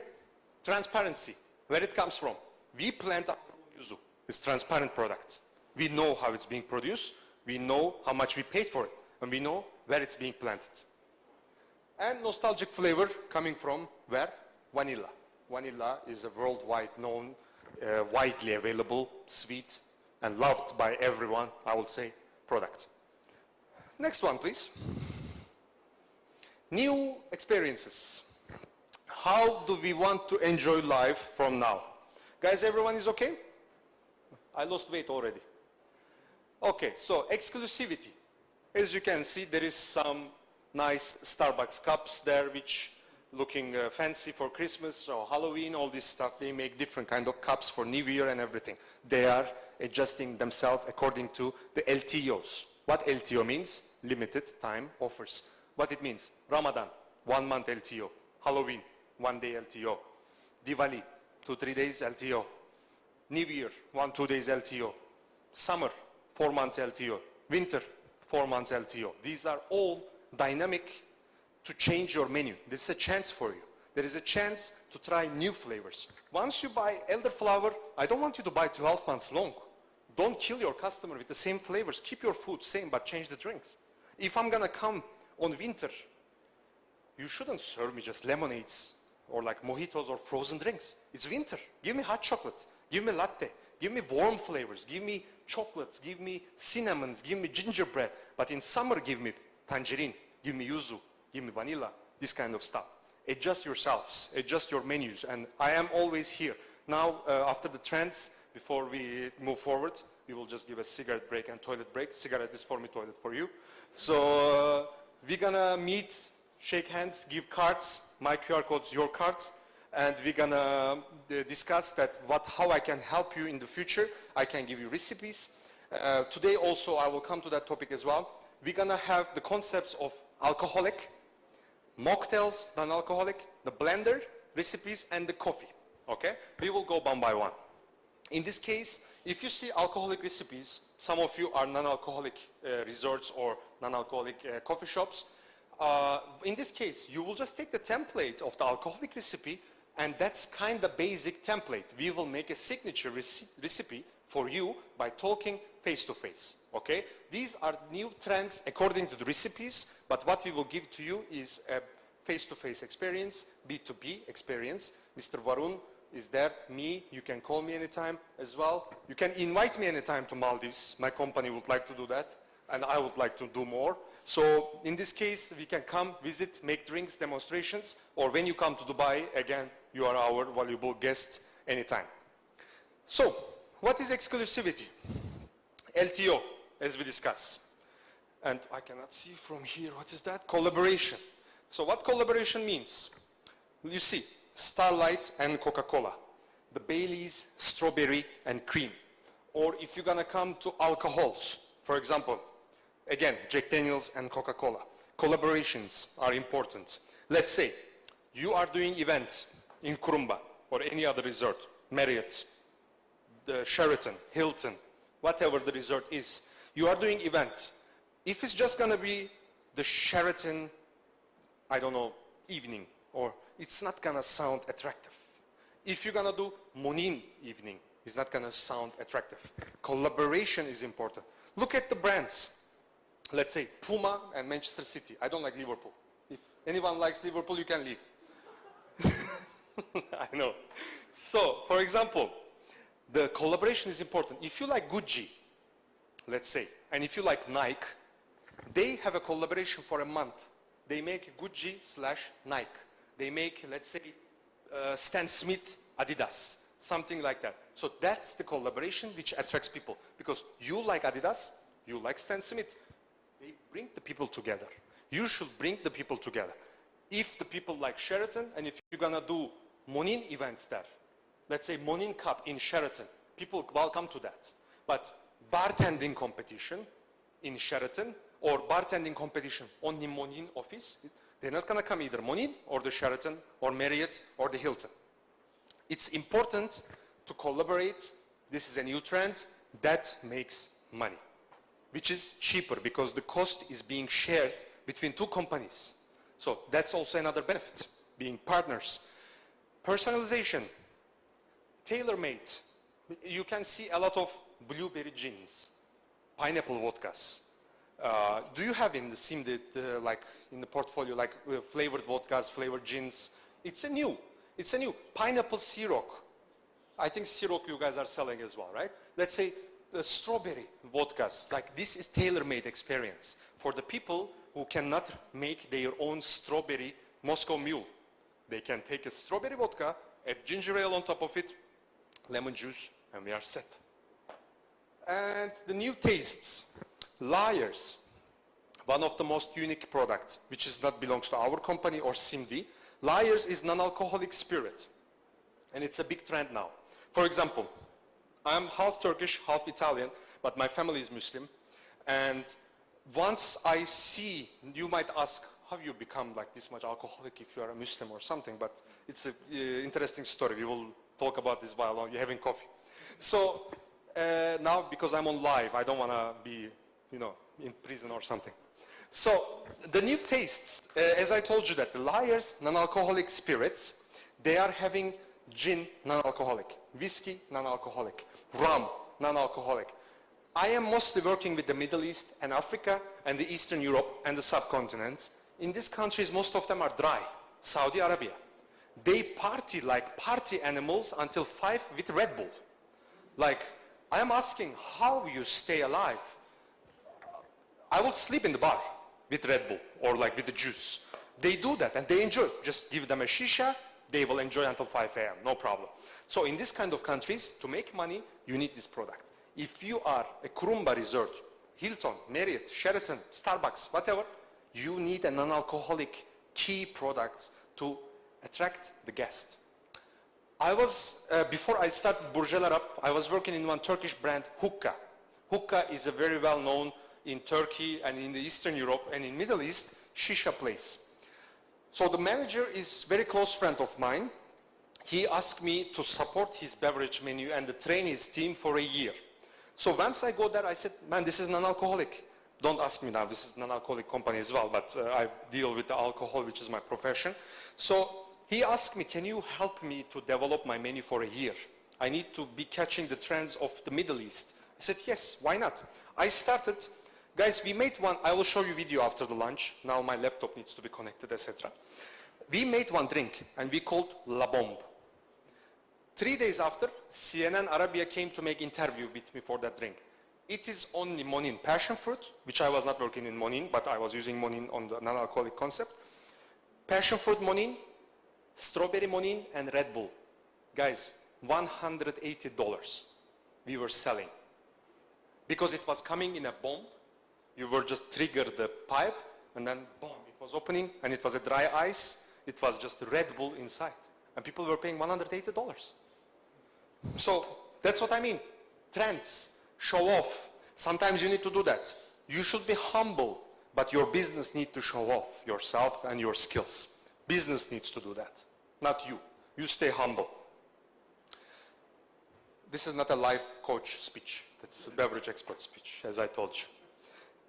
Transparency, where it comes from. We plant our own yuzu. It's transparent product. We know how it's being produced. We know how much we paid for it. And we know where it's being planted. And nostalgic flavor coming from where? Vanilla. Vanilla is a worldwide known, widely available, sweet, and loved by everyone, I would say, product. Next one, please. New experiences. How do we want to enjoy life from now? Guys, everyone is okay? I lost weight already. Okay, so exclusivity. As you can see, there is some nice Starbucks cups there, which looking fancy for Christmas or Halloween, all this stuff. They make different kind of cups for New Year and everything. They are adjusting themselves according to the LTOs. What LTO means? Limited time offers. What it means? Ramadan, 1 month LTO. Halloween, 1 day LTO. Diwali, 2-3 days LTO. New Year, 1-2 days LTO. Summer, 4 months LTO. Winter, 4 months LTO. These are all dynamic to change your menu. This is a chance for you. There is a chance to try new flavors. Once you buy elderflower, I don't want you to buy 12 months long. Don't kill your customer with the same flavors. Keep your food same, but change the drinks. If I'm gonna come on winter, you shouldn't serve me just lemonades or like mojitos or frozen drinks. It's winter. Give me hot chocolate. Give me latte. Give me warm flavors. Give me chocolates. Give me cinnamons. Give me gingerbread. But in summer, give me tangerine. Give me yuzu. Give me vanilla. This kind of stuff. Adjust yourselves. Adjust your menus. And I am always here. Now, after the trends, before we move forward, we will just give a cigarette break and toilet break. Cigarette is for me, toilet for you. So we're gonna meet, shake hands, give cards. My QR codes, your cards. And we're gonna discuss that how I can help you in the future. I can give you recipes. Today also I will come to that topic as well. We're gonna have the concepts of alcoholic, mocktails, non-alcoholic, the blender, recipes, and the coffee. Okay? We will go one by one. In this case, if you see alcoholic recipes, some of you are non-alcoholic resorts or non-alcoholic coffee shops. In this case, you will just take the template of the alcoholic recipe, and that's kind of basic template. We will make a signature recipe for you by talking face to face, okay? These are new trends according to the recipes, but what we will give to you is a face-to-face experience, B2B experience. Mr. Varun is there, me, you can call me anytime as well. You can invite me anytime to Maldives. My company would like to do that, and I would like to do more. So in this case, we can come, visit, make drinks, demonstrations, or when you come to Dubai, again, you are our valuable guest anytime. So, what is exclusivity? LTO, as we discussed. And I cannot see from here, what is that? Collaboration. So what collaboration means? You see, Starlight and Coca-Cola, the Baileys, strawberry and cream. Or if you're gonna come to alcohols, for example, again, Jack Daniels and Coca-Cola. Collaborations are important. Let's say you are doing event in Kurumba or any other resort, Marriott, the Sheraton, Hilton, whatever the resort is. You are doing event. If it's just gonna be the Sheraton, I don't know, evening, or it's not gonna sound attractive. If you're gonna do Monin evening, it's not gonna sound attractive. Collaboration is important. Look at the brands. Let's say Puma and Manchester City. I don't like Liverpool. If anyone likes Liverpool, you can leave. I know. So, for example, the collaboration is important. If you like Gucci, let's say, and if you like Nike, they have a collaboration for a month. They make Gucci/Nike. They make, let's say, Stan Smith, Adidas, something like that. So that's the collaboration which attracts people. Because you like Adidas, you like Stan Smith. They bring the people together. You should bring the people together. If the people like Sheraton, and if you're gonna do Monin events there, let's say Monin Cup in Sheraton, people welcome to that. But bartending competition in Sheraton or bartending competition on the Monin office, they're not gonna come either Monin or the Sheraton or Marriott or the Hilton. It's important to collaborate. This is a new trend that makes money, which is cheaper because the cost is being shared between two companies. So that's also another benefit, being partners. Personalization. tailor-made. You can see a lot of blueberry gins, pineapple vodkas. Do you have in the SIMDI, like in the portfolio, like flavored vodkas, flavored gins? It's a new pineapple Ciroc. I think Ciroc you guys are selling as well, right? Let's say the strawberry vodkas. Like this is tailor-made experience for the people who cannot make their own strawberry Moscow Mule. They can take a strawberry vodka, add ginger ale on top of it, lemon juice, and we are set. And the new tastes, Liars, one of the most unique products, which is not belongs to our company or SIMDI. Liars is non-alcoholic spirit, and it's a big trend now. For example, I'm half Turkish, half Italian, but my family is Muslim, and once I see, you might ask, how you become like this much alcoholic if you are a Muslim or something, but it's an interesting story. We will talk about this while you're having coffee. So now, because I'm on live, I don't want to be, in prison or something. So the new tastes, as I told you that the Liars, non-alcoholic spirits, they are having gin, non-alcoholic, whiskey, non-alcoholic, rum, non-alcoholic. I am mostly working with the Middle East and Africa and the Eastern Europe and the subcontinent. In these countries, most of them are dry. Saudi Arabia. They party like party animals until 5 with Red Bull. Like, I am asking how you stay alive. I would sleep in the bar with Red Bull or like with the juice. They do that and they enjoy. Just give them a shisha, they will enjoy until 5 a.m., no problem. So in this kind of countries, to make money, you need this product. If you are a Kurumba resort, Hilton, Marriott, Sheraton, Starbucks, whatever, you need a non-alcoholic key product to attract the guest. I was, before I started Burj Al Arab, I was working in one Turkish brand, Hookah. Hookah is a very well-known in Turkey and in the Eastern Europe and in Middle East, shisha place. So the manager is a very close friend of mine. He asked me to support his beverage menu and to train his team for a year. So once I go there, I said, man, this is non-alcoholic. Don't ask me now, this is non-alcoholic company as well, but I deal with the alcohol, which is my profession. So he asked me, can you help me to develop my menu for a year? I need to be catching the trends of the Middle East. I said, yes, why not? I started, guys, we made one, I will show you video after the lunch. Now my laptop needs to be connected, etc. We made one drink and we called La Bombe. 3 days after, CNN Arabia came to make interview with me for that drink. It is only Monin passion fruit, which I was not working in Monin, but I was using Monin on the non-alcoholic concept. Passion fruit Monin, strawberry Monin, and Red Bull. Guys, $180 we were selling. Because it was coming in a bomb, you were just trigger the pipe, and then boom, it was opening, and it was a dry ice, it was just Red Bull inside. And people were paying $180. So that's what I mean. Trends, show off. Sometimes you need to do that. You should be humble, but your business needs to show off yourself and your skills. Business needs to do that, not you. You stay humble. This is not a life coach speech. That's a beverage expert speech, as I told you.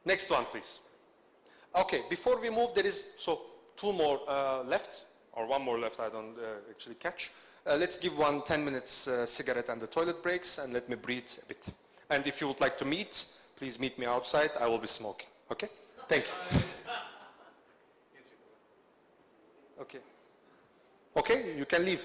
Next one, please. Okay, before we move, there is, so 2 more left, or 1 more left, I don't actually catch. Let's give 1 10 minutes cigarette and the toilet breaks, and let me breathe a bit. And if you would like to meet, please meet me outside. I will be smoking. Okay? Thank you. Okay. Okay, you can leave.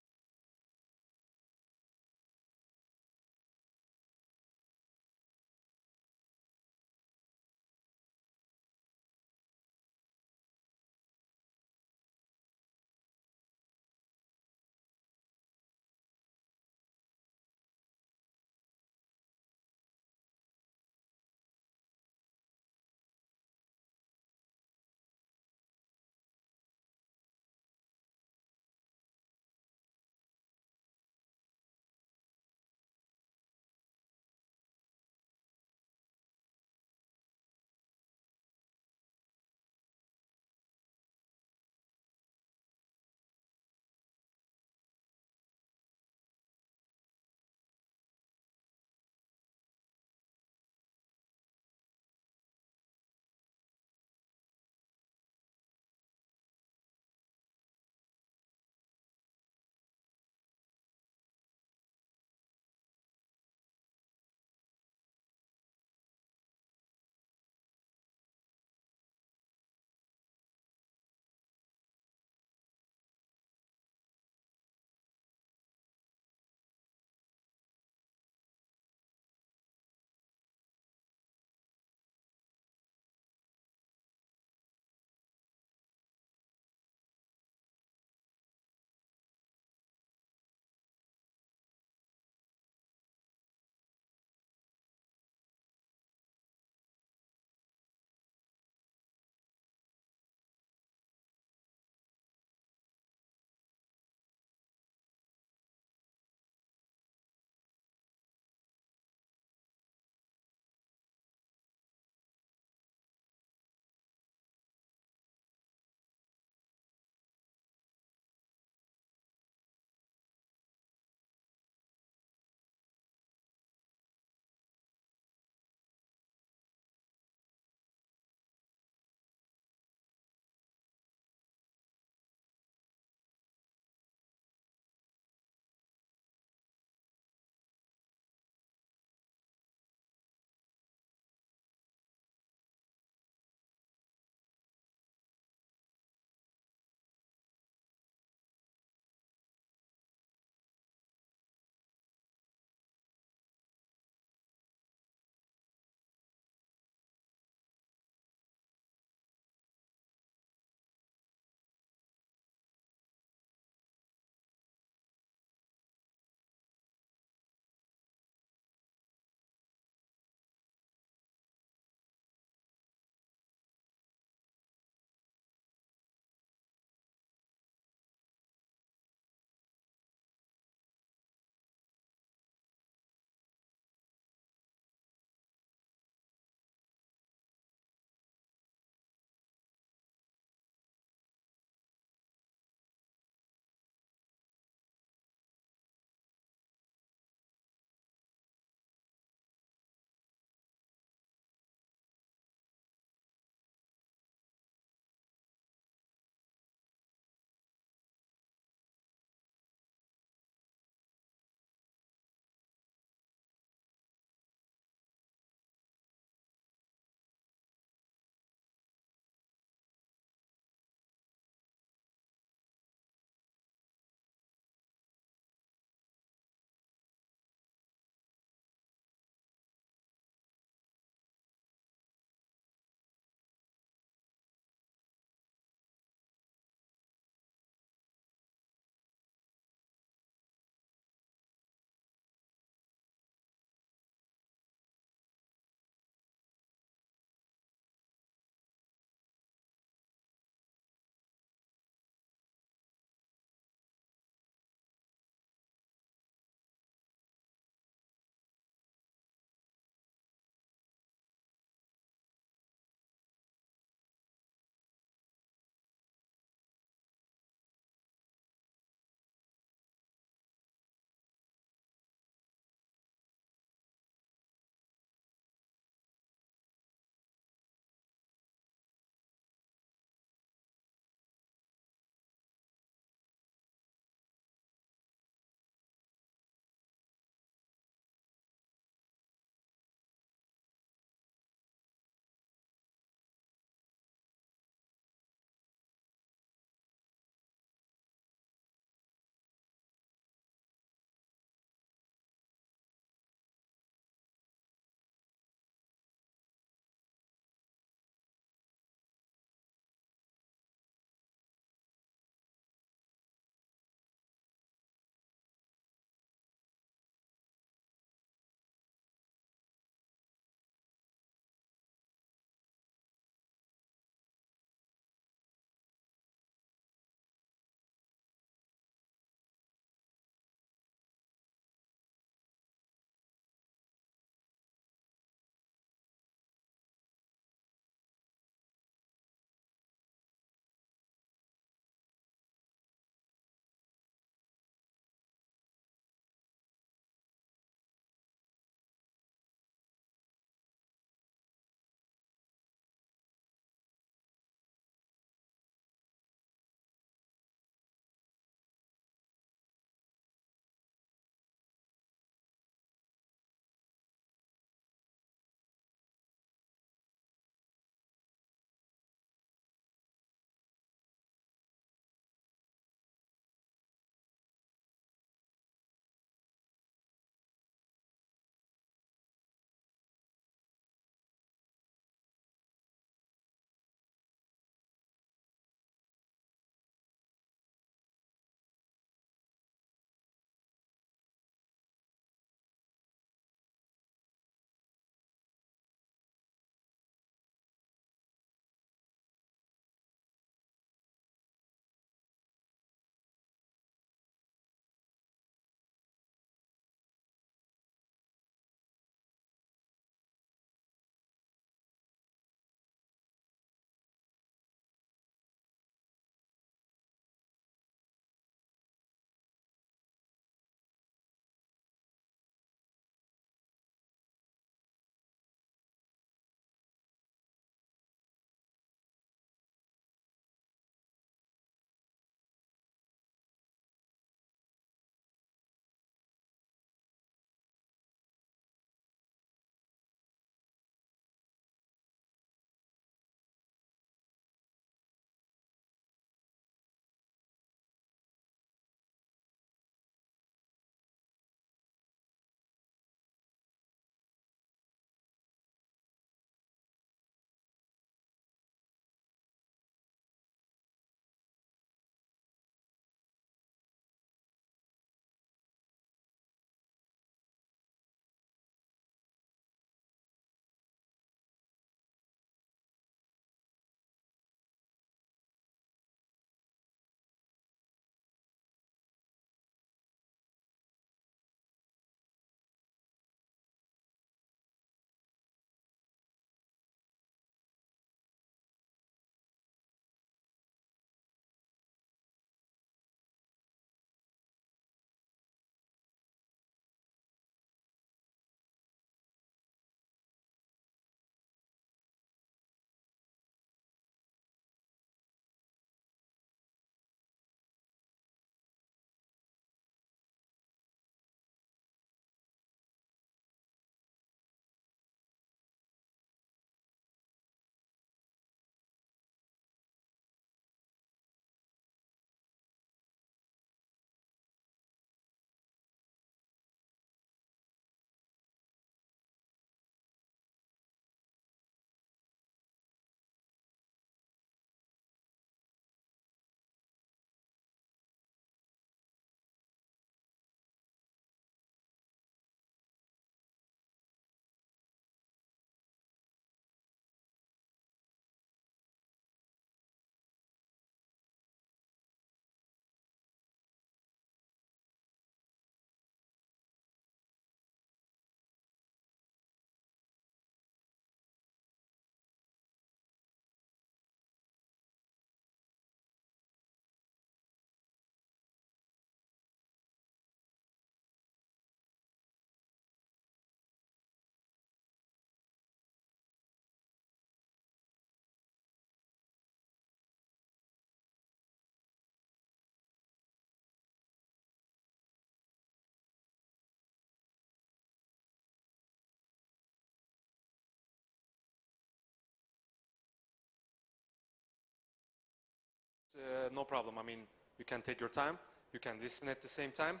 no problem. I mean, you can take your time. You can listen at the same time.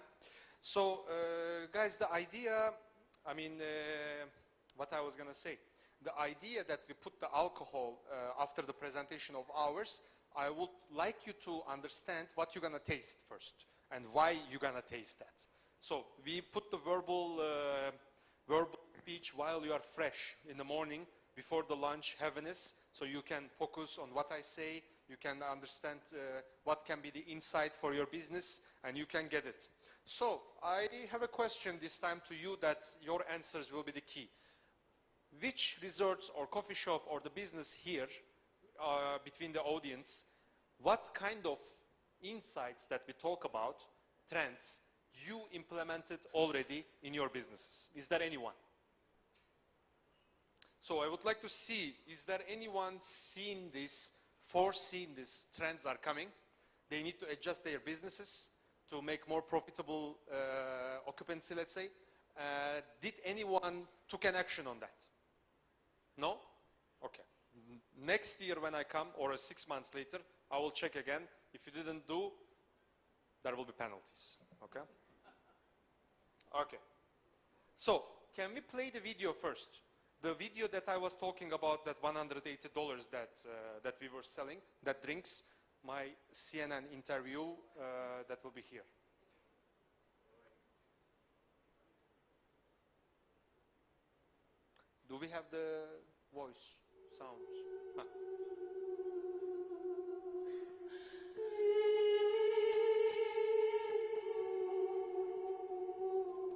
So, guys, the idea, I mean, what I was going to say, the idea that we put the alcohol after the presentation of ours, I would like you to understand what you're going to taste first and why you're going to taste that. So we put the verbal speech while you are fresh in the morning before the lunch heaviness, so you can focus on what I say, you can understand what can be the insight for your business, and you can get it. So I have a question this time to you that your answers will be the key. Which resorts or coffee shop or the business here between the audience, what kind of insights that we talk about, trends, you implemented already in your businesses? Is there anyone? So I would like to see, is there anyone seen this, foreseen these trends are coming? They need to adjust their businesses to make more profitable occupancy, let's say. Did anyone took an action on that? No? Okay. Next year when I come, or 6 months later, I will check again. If you didn't do, there will be penalties. Okay? Okay. So, can we play the video first? The video that I was talking about, that $180 that we were selling, that drinks, my CNN interview, that will be here. Do we have the voice, sounds? Huh.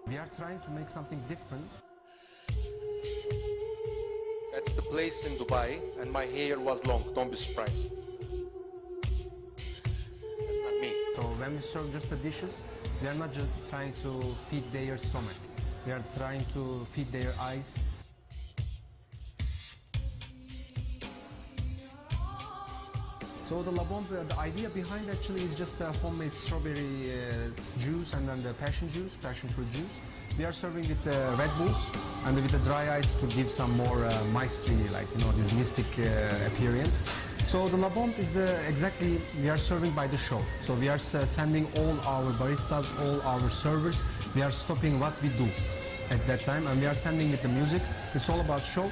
We are trying to make something different. That's the place in Dubai, and my hair was long. Don't be surprised. That's not me. So when we serve just the dishes, we are not just trying to feed their stomach. We are trying to feed their eyes. So the La Bombe, the idea behind actually is just a homemade strawberry juice and then the passion fruit juice. We are serving with Red Bulls and with the dry ice to give some more maestry, like, you know, this mystic appearance. So the La Bombe is exactly, we are serving by the show. So we are sending all our baristas, all our servers, we are stopping what we do at that time, and we are sending with the music. It's all about show.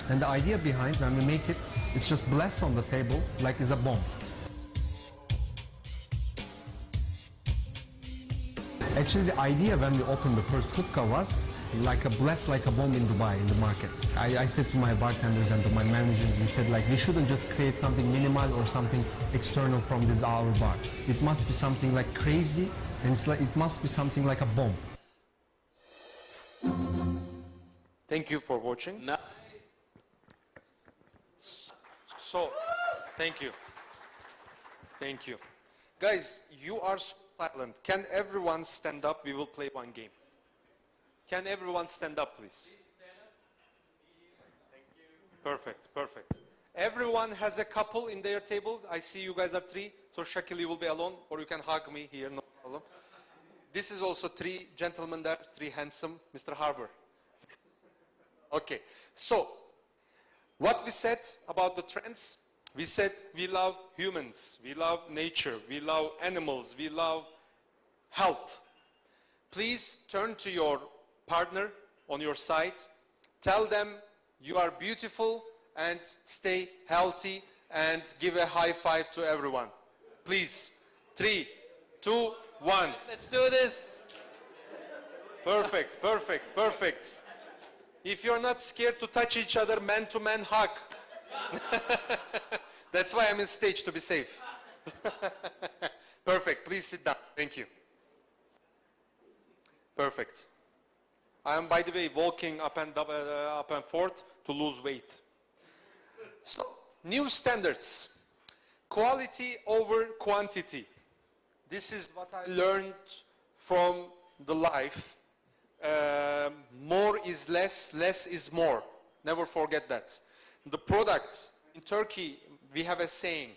And the idea behind, when we make it, it's just blessed on the table like it's a bomb. Actually, the idea when we opened the first hookah was like blessed like a bomb in Dubai, in the market. I said to my bartenders and to my managers, we said, like, we shouldn't just create something minimal or something external from this our bar. It must be something like crazy, and it must be something like a bomb. Thank you for watching. Nice. So, thank you. Thank you. Guys, you are so silent. Can everyone stand up? We will play one game. Can everyone stand up, please? Perfect, perfect. Everyone has a couple in their table. I see you guys are 3, so Shakil, you will be alone, or you can hug me here, no problem. This is also 3 gentlemen there, 3 handsome, Mr. Harbour. Okay, so, what we said about the trends, we said we love humans, we love nature, we love animals, we love health. Please turn to your partner on your side, tell them you are beautiful and stay healthy, and give a high five to everyone. Please, 3, 2, 1. Let's do this. Perfect, perfect, perfect. If you're not scared to touch each other, man-to-man hug. That's why I'm on stage, to be safe. Perfect, please sit down, thank you. Perfect. I am, by the way, walking up and forth to lose weight. So, new standards. Quality over quantity. This is what I learned from the life. More is less, less is more. Never forget that. The product, in Turkey, we have a saying,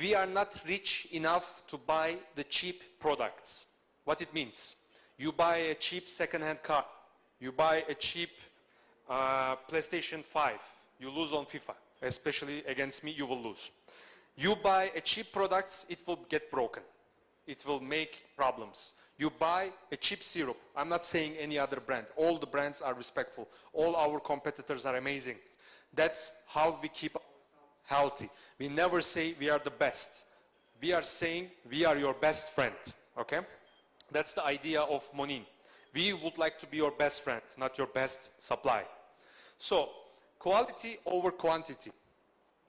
we are not rich enough to buy the cheap products. What it means? You buy a cheap second-hand car, you buy a cheap PlayStation 5, you lose on FIFA, especially against me, you will lose. You buy a cheap products, it will get broken. It will make problems. You buy a cheap syrup. I'm not saying any other brand. All the brands are respectful. All our competitors are amazing. That's how we keep healthy. We never say we are the best. We are saying we are your best friend, okay? That's the idea of Monin. We would like to be your best friend, not your best supply. So, quality over quantity.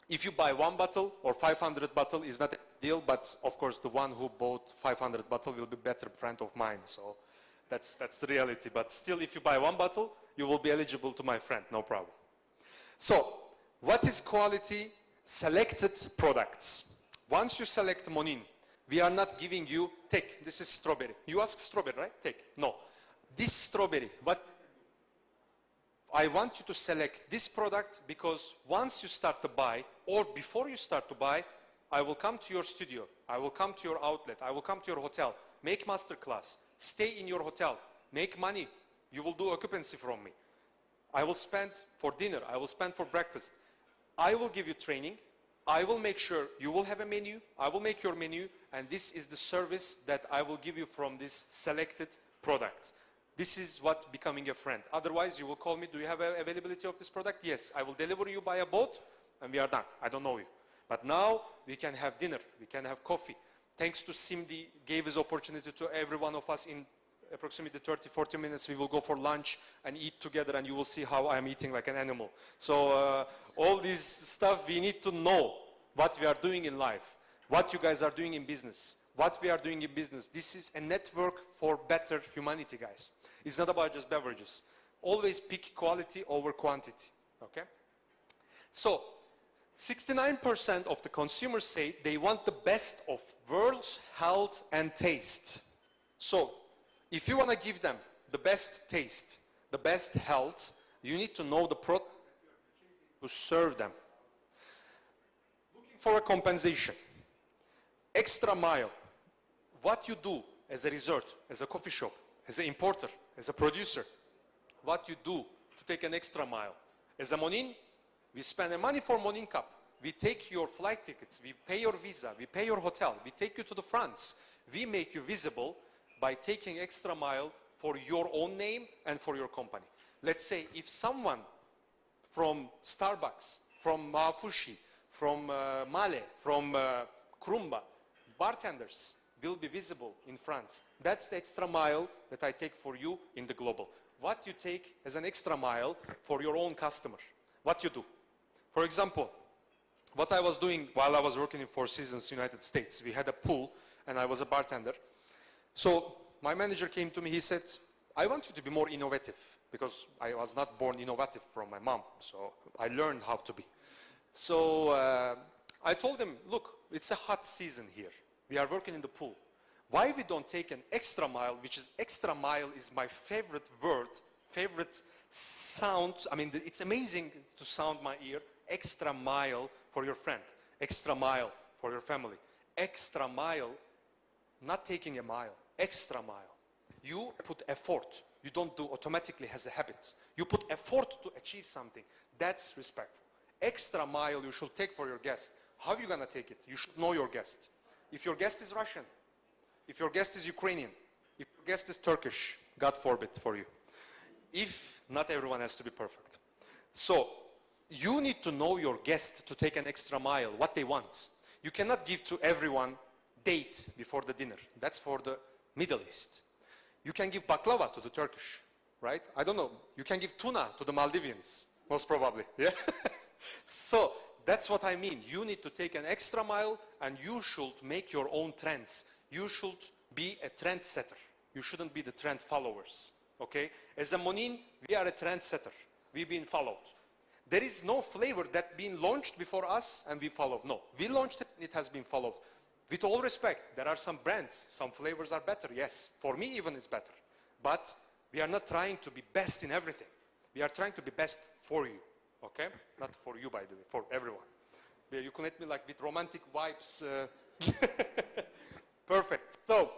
If you buy 1 bottle or 500 bottle is not a deal, but of course the one who bought 500 bottle will be better friend of mine. So that's the reality. But still, if you buy 1 bottle, you will be eligible to my friend, no problem. So what is quality? Selected products. Once you select Monin, we are not giving you, take, this is strawberry. You ask strawberry, right? Take. No. This strawberry, what? I want you to select this product because once you start to buy or before you start to buy, I will come to your studio, I will come to your outlet, I will come to your hotel, make masterclass, stay in your hotel, make money, you will do occupancy from me. I will spend for dinner, I will spend for breakfast. I will give you training, I will make sure you will have a menu, I will make your menu, and this is the service that I will give you from this selected product. This is what becoming a friend. Otherwise, you will call me, do you have availability of this product? Yes, I will deliver you by a boat, and we are done. I don't know you. But now, we can have dinner, we can have coffee. Thanks to SIMDI, gave this opportunity to every one of us in approximately 30, 40 minutes. We will go for lunch and eat together, and you will see how I'm eating like an animal. So, all this stuff, we need to know what we are doing in life, what you guys are doing in business, what we are doing in business. This is a network for better humanity, guys. It's not about just beverages. Always pick quality over quantity, okay? So, 69% of the consumers say they want the best of world's health and taste. So, if you want to give them the best taste, the best health, you need to know the product to serve them. Looking for a compensation. Extra mile. What you do as a resort, as a coffee shop, as an importer, as a producer, what you do to take an extra mile. As a Monin, we spend the money for Monin Cup. We take your flight tickets, we pay your visa, we pay your hotel, we take you to the France. We make you visible by taking extra mile for your own name and for your company. Let's say if someone from Starbucks, from Mafushi, from Male, from Krumba, bartenders, will be visible in France. That's the extra mile that I take for you in the global. What you take as an extra mile for your own customer. What you do. For example, what I was doing while I was working in Four Seasons, United States, we had a pool and I was a bartender. So my manager came to me, he said, I want you to be more innovative because I was not born innovative from my mom. So I learned how to be. So I told him, look, it's a hot season here. We are working in the pool. Why we don't take an extra mile, which is extra mile is my favorite word, favorite sound. I mean, it's amazing to sound my ear. Extra mile for your friend. Extra mile for your family. Extra mile, not taking a mile. Extra mile. You put effort. You don't do automatically as a habit. You put effort to achieve something. That's respectful. Extra mile you should take for your guest. How are you going to take it? You should know your guest. If your guest is Russian, if your guest is Ukrainian, if your guest is Turkish, God forbid for you. If not everyone has to be perfect. So, you need to know your guest to take an extra mile, what they want. You cannot give to everyone date before the dinner. That's for the Middle East. You can give baklava to the Turkish, right? I don't know. You can give tuna to the Maldivians, most probably. Yeah. So, that's what I mean. You need to take an extra mile and you should make your own trends. You should be a trendsetter. You shouldn't be the trend followers. Okay? As a Monin, we are a trendsetter. We've been followed. There is no flavor that been launched before us and we followed. No. We launched it and it has been followed. With all respect, there are some brands, some flavors are better. Yes. For me even it's better. But we are not trying to be best in everything. We are trying to be best for you. Okay? Not for you, by the way, for everyone. Yeah, you connect me like with romantic vibes. Perfect. So,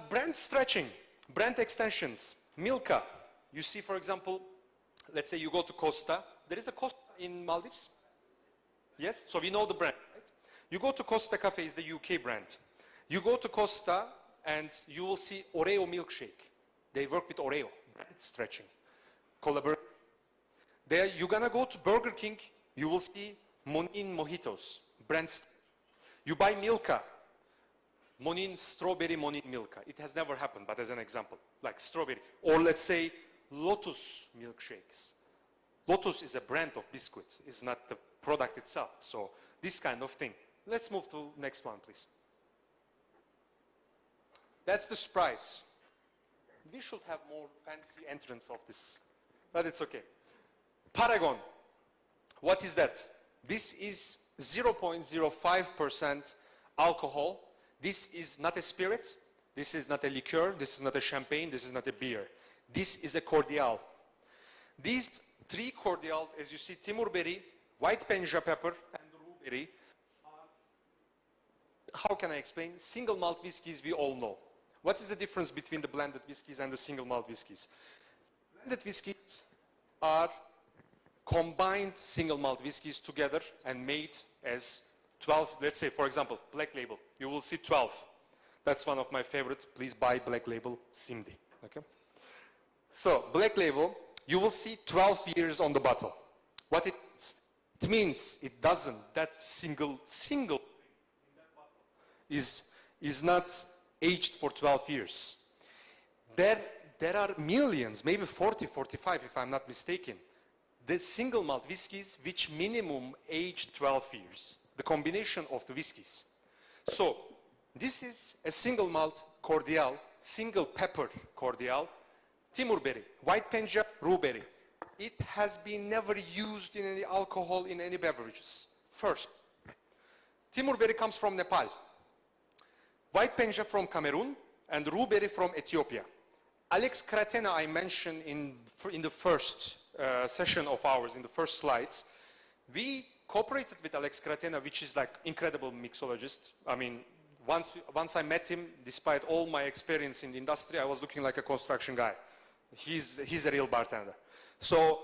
brand stretching, brand extensions, Milka. You see, for example, let's say you go to Costa. There is a Costa in Maldives. Yes? So we know the brand, right? You go to Costa Cafe, is the UK brand. You go to Costa and you will see Oreo milkshake. They work with Oreo, brand stretching, collaboration. There, you're gonna go to Burger King, you will see Monin mojitos, brand. You buy Milka, Monin strawberry, Monin Milka. It has never happened, but as an example, like strawberry. Or let's say Lotus milkshakes. Lotus is a brand of biscuits, it's not the product itself. So this kind of thing. Let's move to next one, please. That's the surprise. We should have more fancy entrance of this, but it's okay. Paragon, what is that? This is 0.05% alcohol. This is not a spirit, this is not a liqueur, this is not a champagne, this is not a beer. This is a cordial. These three cordials, as you see, Timur berry, white penja pepper, and rue berry, how can I explain? Single malt whiskies we all know. What is the difference between the blended whiskies and the single malt whiskies? Blended whiskies are combined single malt whiskies together and made as 12, let's say, for example, Black Label. You will see 12. That's one of my favorites. Please buy Black Label SIMDI. Okay? So, Black Label, you will see 12 years on the bottle. What it means? It means it doesn't, that single in that bottle is not aged for 12 years. There are millions, maybe 40, 45 if I'm not mistaken, the single malt whiskies which minimum age 12 years. The combination of the whiskies. So, this is a single malt cordial, single pepper cordial, Timur berry, white penja, rue berry. It has been never used in any alcohol in any beverages. First, Timur berry comes from Nepal, white penja from Cameroon, and rue berry from Ethiopia. Alex Kratena I mentioned in the first session of ours, in the first slides. We cooperated with Alex Kratena, which is like incredible mixologist. I mean, once I met him, despite all my experience in the industry, I was looking like a construction guy. He's a real bartender. So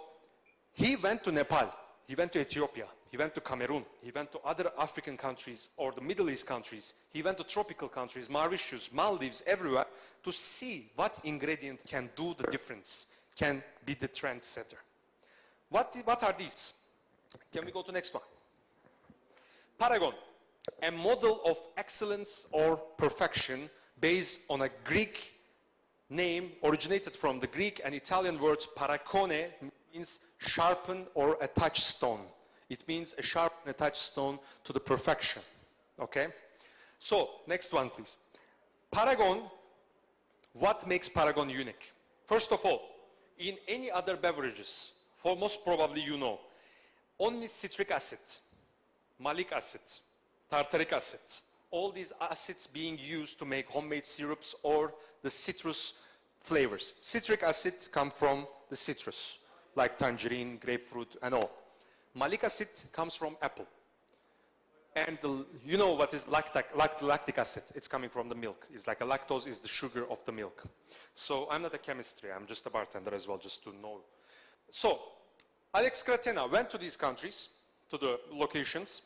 he went to Nepal, he went to Ethiopia, he went to Cameroon, he went to other African countries or the Middle East countries, he went to tropical countries, Mauritius, Maldives, everywhere, to see what ingredient can do the difference, can be the trendsetter. What are these? Can we go to next one? Paragon, a model of excellence or perfection based on a Greek name originated from the Greek and Italian words paracone, means sharpen or a touchstone. It means a sharp and a touchstone to the perfection. Okay? So, next one please. Paragon, what makes Paragon unique? First of all, in any other beverages, for most probably you know, only citric acid, malic acid, tartaric acid, all these acids being used to make homemade syrups or the citrus flavors. Citric acid come from the citrus, like tangerine, grapefruit, and all. Malic acid comes from apple. And you know what is lactic acid? It's coming from the milk. It's like a lactose is the sugar of the milk. So I'm not a chemistry, I'm just a bartender as well, just to know. So, Alex Kratena went to these countries, to the locations.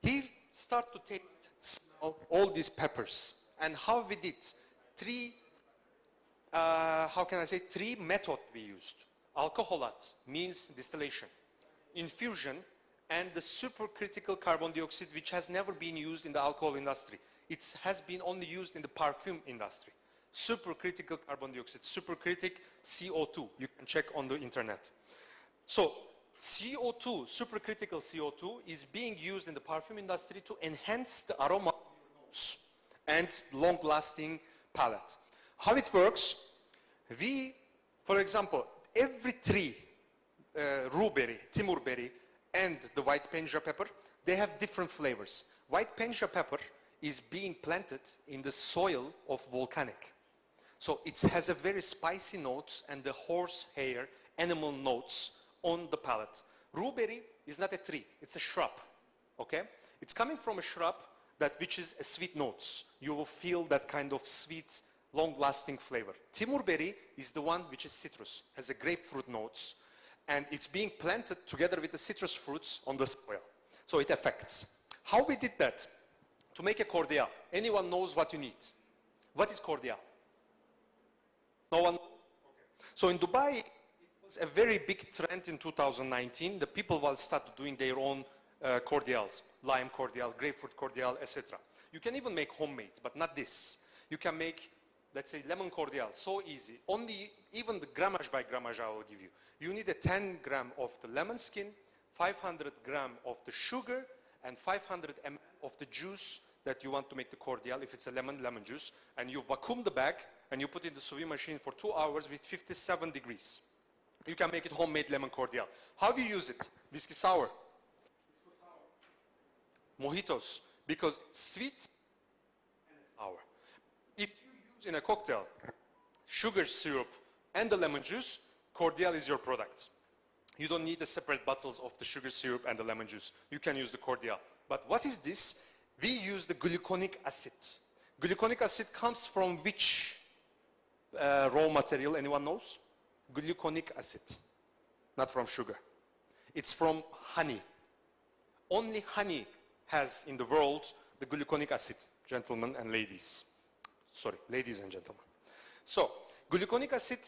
He started to smell all these peppers. And how we did? Three methods we used. Alcoholat means distillation, infusion, and the supercritical carbon dioxide, which has never been used in the alcohol industry. It has been only used in the perfume industry. Supercritical carbon dioxide, supercritic CO2. You can check on the internet. So, CO2, supercritical CO2, is being used in the perfume industry to enhance the aroma and long-lasting palate. How it works? We, for example, every tree, rue berry, Timur berry, and the white penja pepper, they have different flavors. White penja pepper is being planted in the soil of volcanic. So it has a very spicy notes and the horsehair animal notes on the palate. Rue berry is not a tree, it's a shrub, okay? It's coming from a shrub which is a sweet notes. You will feel that kind of sweet, long-lasting flavor. Timur berry is the one which is citrus, has a grapefruit notes, and it's being planted together with the citrus fruits on the soil. So it affects. How we did that? To make a cordial. Anyone knows what you need? What is cordial? No one? So in Dubai, it was a very big trend in 2019. The people will start doing their own cordials, lime cordial, grapefruit cordial, etc. You can even make homemade, but not this. You can make, let's say, lemon cordial, so easy. Only, even the grammage by grammage I will give you. You need a 10 gram of the lemon skin, 500 gram of the sugar, and 500 ml of the juice that you want to make the cordial. If it's a lemon juice, and you vacuum the bag, and you put it in the sous vide machine for 2 hours with 57 degrees. You can make it homemade lemon cordial. How do you use it? Whiskey sour. Mojitos, because it's sweet and sour. If you use in a cocktail sugar syrup and the lemon juice, cordial is your product. You don't need the separate bottles of the sugar syrup and the lemon juice. You can use the cordial. But what is this? We use the gluconic acid. Gluconic acid comes from which raw material? Anyone knows? Gluconic acid, not from sugar. It's from honey. Only honey has in the world the gluconic acid, gentlemen and ladies. Sorry, ladies and gentlemen. So, gluconic acid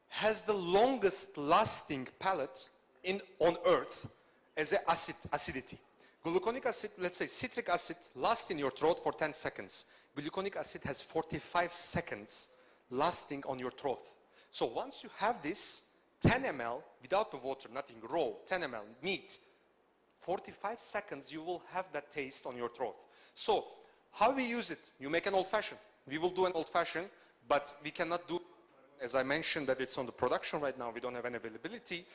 has the longest lasting palate on earth as an acidity. Gluconic acid, let's say citric acid, lasts in your throat for 10 seconds. Gluconic acid has 45 seconds lasting on your throat. So once you have this, 10 ml, without the water, nothing, raw, 10 ml, meat, 45 seconds you will have that taste on your throat. So how we use it? You make an old fashioned. We will do an old fashioned, but we cannot do, as I mentioned, that it's on the production right now, we don't have any availability.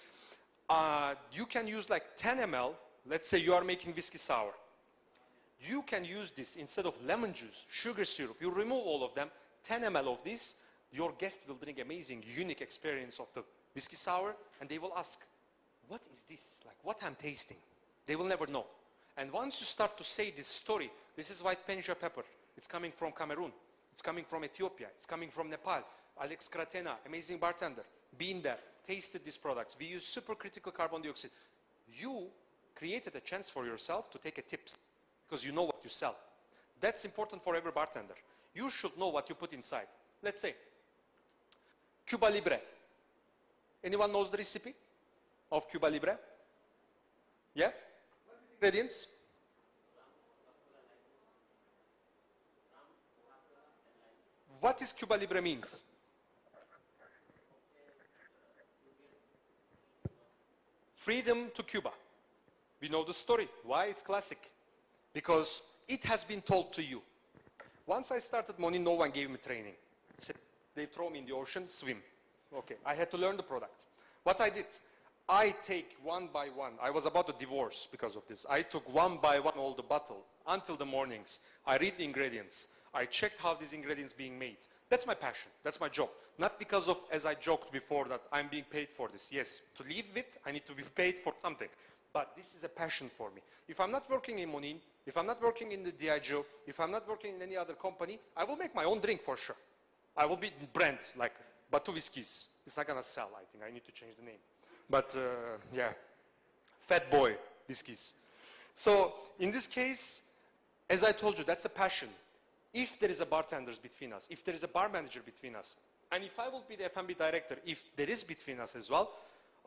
You can use like 10 ml, let's say you are making whiskey sour. You can use this instead of lemon juice, sugar syrup, you remove all of them, 10 ml of this, your guest will drink amazing, unique experience of the whiskey sour, and they will ask, what is this? Like, what I'm tasting? They will never know. And once you start to say this story, this is white penja pepper. It's coming from Cameroon. It's coming from Ethiopia. It's coming from Nepal. Alex Kratena, amazing bartender, been there, tasted these products. We use supercritical carbon dioxide. You created a chance for yourself to take a tips because you know what you sell. That's important for every bartender. You should know what you put inside. Let's say, Cuba Libre. Anyone knows the recipe of Cuba Libre? Yeah? What is the ingredients? What is Cuba Libre means? Freedom to Cuba. We know the story. Why it's classic? Because it has been told to you. Once I started Monin, no one gave me training. They throw me in the ocean, swim. Okay, I had to learn the product. What I did, I take one by one. I was about to divorce because of this. I took one by one all the bottle until the mornings. I read the ingredients. I checked how these ingredients being made. That's my passion. That's my job. Not because of, as I joked before, that I'm being paid for this. Yes, to live with, I need to be paid for something. But this is a passion for me. If I'm not working in Monin, if I'm not working in the Diageo, if I'm not working in any other company, I will make my own drink for sure. I will be brand like Batu Whiskies. It's not gonna sell, I think. I need to change the name. But yeah, Fat Boy Whiskies. So in this case, as I told you, that's a passion. If there is a bartender between us, if there is a bar manager between us, and if I will be the F&B director, if there is between us as well,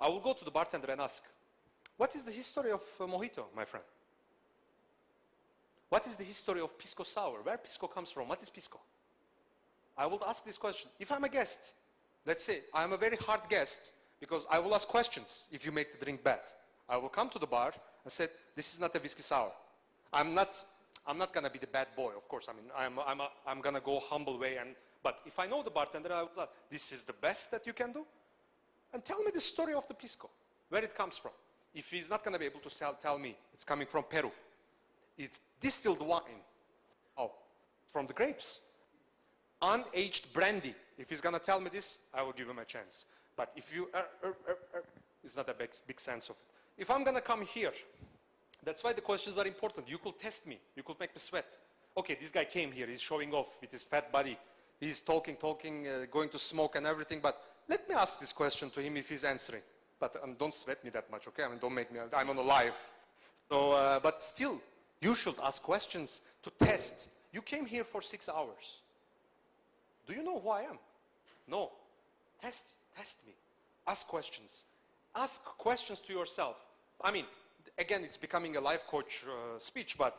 I will go to the bartender and ask, what is the history of Mojito, my friend? What is the history of Pisco Sour? Where Pisco comes from? What is Pisco? I will ask this question. If I'm a guest, let's say I'm a very hard guest, because I will ask questions if you make the drink bad. I will come to the bar and say, this is not a whiskey sour. I'm not gonna be the bad boy, of course. I mean, I'm gonna go humble way. But if I know the bartender, I will say, this is the best that you can do? And tell me the story of the Pisco, where it comes from. If he's not gonna be able to tell me it's coming from Peru. It's distilled wine. Oh, from the grapes. Unaged brandy. If he's gonna tell me this, I will give him a chance. But if you, it's not a big sense of it. If I'm gonna come here, that's why the questions are important. You could test me. You could make me sweat. Okay, this guy came here. He's showing off with his fat body. He's talking, going to smoke and everything. But let me ask this question to him if he's answering. But don't sweat me that much, okay? I mean, don't make me, I'm on a live. So, but still, You should ask questions to test. You came here for 6 hours. Do you know who I am? No. Test me. Ask questions. Ask questions to yourself. I mean, again, it's becoming a life coach speech, but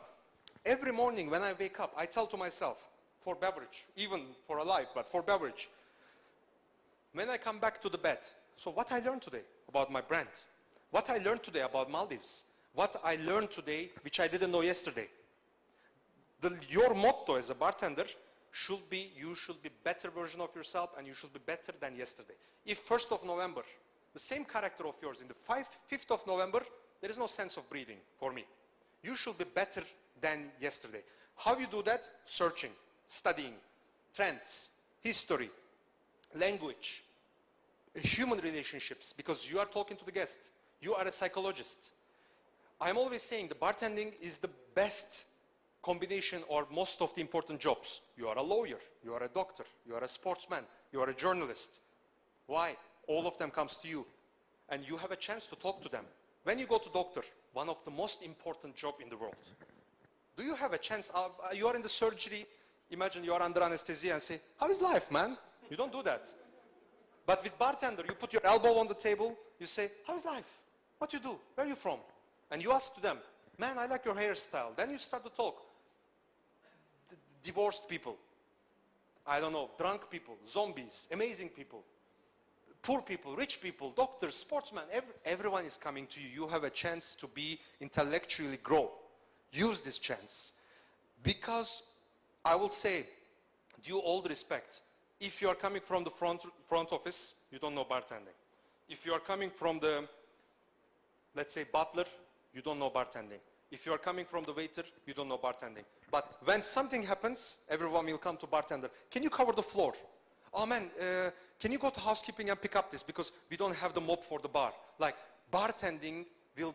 every morning when I wake up, I tell to myself, for beverage, even for a life, but for beverage, when I come back to the bed, so what I learned today about my brand, what I learned today about Maldives, what I learned today which I didn't know yesterday. Your motto as a bartender should be, you should be better version of yourself and you should be better than yesterday. If 1st of November, the same character of yours in the 5th of November, there is no sense of breathing for me. You should be better than yesterday. How you do that? Searching, studying, trends, history, language, human relationships, because you are talking to the guest. You are a psychologist. I'm always saying the bartending is the best combination or most of the important jobs. You are a lawyer, you are a doctor, you are a sportsman, you are a journalist. Why? All of them comes to you and you have a chance to talk to them. When you go to doctor, one of the most important job in the world. Do you have a chance of, you are in the surgery, imagine you are under anesthesia and say, how is life, man? You don't do that. But with bartender, you put your elbow on the table, you say, how is life? What you do? Where are you from? And you ask to them, man, I like your hairstyle. Then you start to talk. Divorced people, I don't know, drunk people, zombies, amazing people, poor people, rich people, doctors, sportsmen, everyone is coming to you. You have a chance to be intellectually grow. Use this chance. Because I will say, due all the respect, if you are coming from the front office, you don't know bartending. If you are coming from the, let's say, butler, you don't know bartending. If you are coming from the waiter, you don't know bartending. But when something happens, everyone will come to bartender. Can you cover the floor? Oh man, can you go to housekeeping and pick up this because we don't have the mop for the bar. Like bartender will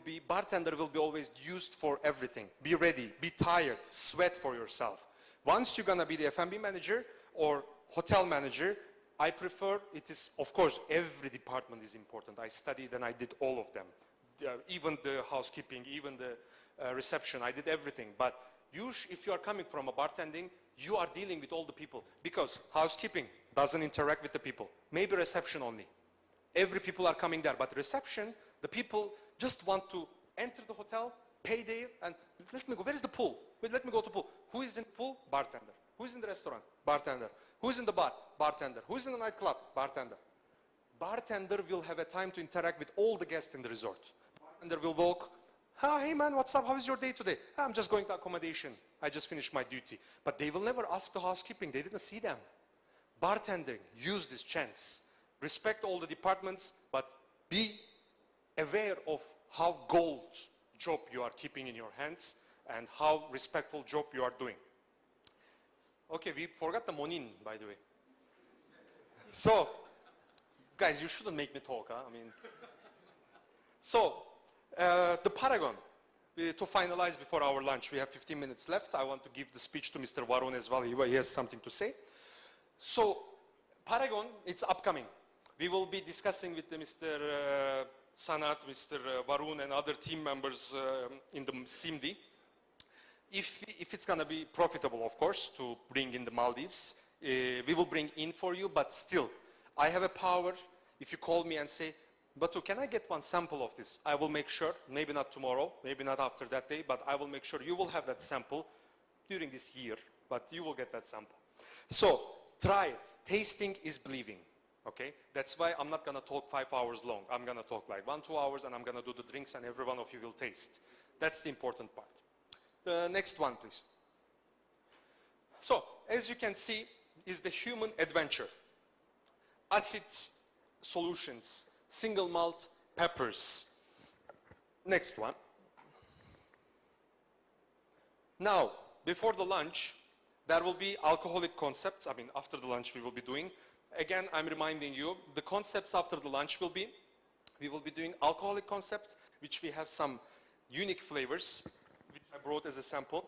be always used for everything. Be ready, be tired, sweat for yourself. Once you're gonna be the F&B manager or hotel manager, I prefer, it is, of course, every department is important. I studied and I did all of them. Even the housekeeping, even the reception, I did everything. But if you are coming from a bartending, you are dealing with all the people because housekeeping doesn't interact with the people. Maybe reception only. Every people are coming there, but reception, the people just want to enter the hotel, pay there, and let me go. Where is the pool? Wait, let me go to pool. Who is in the pool? Bartender. Who is in the restaurant? Bartender. Who is in the bar? Bartender. Who is in the nightclub? Bartender. Bartender will have a time to interact with all the guests in the resort. Bartender will walk. Hey man, what's up? How is your day today? I'm just going to accommodation. I just finished my duty. But they will never ask the housekeeping. They didn't see them. Bartending, use this chance. Respect all the departments, but be aware of how gold job you are keeping in your hands and how respectful job you are doing. Okay, we forgot the Monin, by the way. So, guys, you shouldn't make me talk, huh? I mean, so, the Paragon, to finalize before our lunch, we have 15 minutes left. I want to give the speech to Mr. Varun as well. He has something to say. So, Paragon, it's upcoming. We will be discussing with Mr. Sanat, Mr. Varun and other team members in the SIMDI. If it's going to be profitable, of course, to bring in the Maldives, we will bring in for you, but still, I have a power. If you call me and say, Batu, can I get one sample of this? I will make sure, maybe not tomorrow, maybe not after that day, but I will make sure you will have that sample during this year, but you will get that sample. So, try it. Tasting is believing, okay? That's why I'm not gonna talk 5 hours long. I'm gonna talk like 1-2 hours and I'm gonna do the drinks and every one of you will taste. That's the important part. The next one, please. So, as you can see, is the human adventure. Acids, solutions, single malt, peppers. Next one. Now, before the lunch, there will be alcoholic concepts. I mean, after the lunch we will be doing. Again, I'm reminding you, the concepts after the lunch will be, we will be doing alcoholic concept, which we have some unique flavors, which I brought as a sample.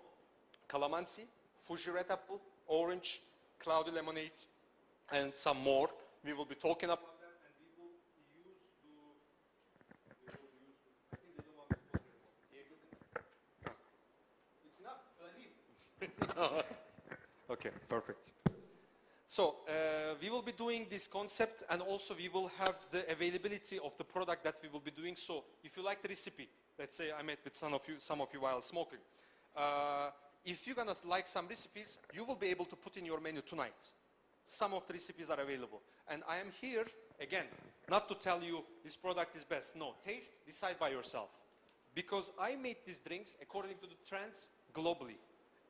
Calamansi, Fuji red apple, orange, cloudy lemonade, and some more. We will be talking about that, and we will use I think they don't want to talk anymore. It's Okay, perfect. So we will be doing this concept, and also we will have the availability of the product that we will be doing. So if you like the recipe, let's say I met with some of you while smoking. If you're gonna like some recipes, you will be able to put in your menu tonight. Some of the recipes are available. And I am here, again, not to tell you this product is best. No, taste, decide by yourself. Because I made these drinks according to the trends globally.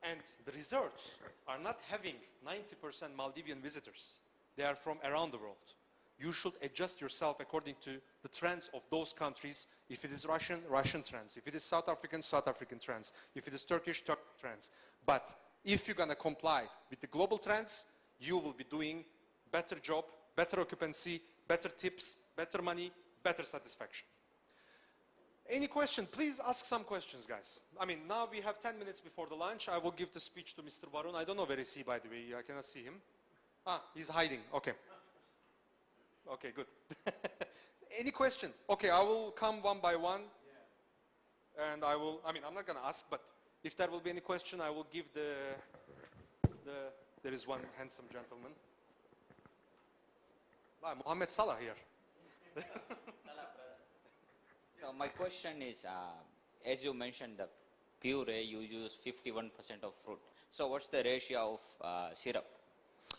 And the results are not having 90% Maldivian visitors. They are from around the world. You should adjust yourself according to the trends of those countries. If it is Russian, Russian trends. If it is South African, South African trends. If it is Turkish, Turkish trends. But if you're gonna comply with the global trends, you will be doing better job, better occupancy, better tips, better money, better satisfaction. Any question? Please ask some questions, guys. I mean, now we have 10 minutes before the lunch. I will give the speech to Mr. Varun. I don't know where is he, by the way. I cannot see him. Ah, he's hiding. Okay. Okay, good. Any question? Okay, I will come one by one. Yeah. And I'm not going to ask, but if there will be any question, I will give there is one handsome gentleman. Ah, Mohammed Salah here. So my question is, as you mentioned, the puree, you use 51% of fruit. So what's the ratio of syrup?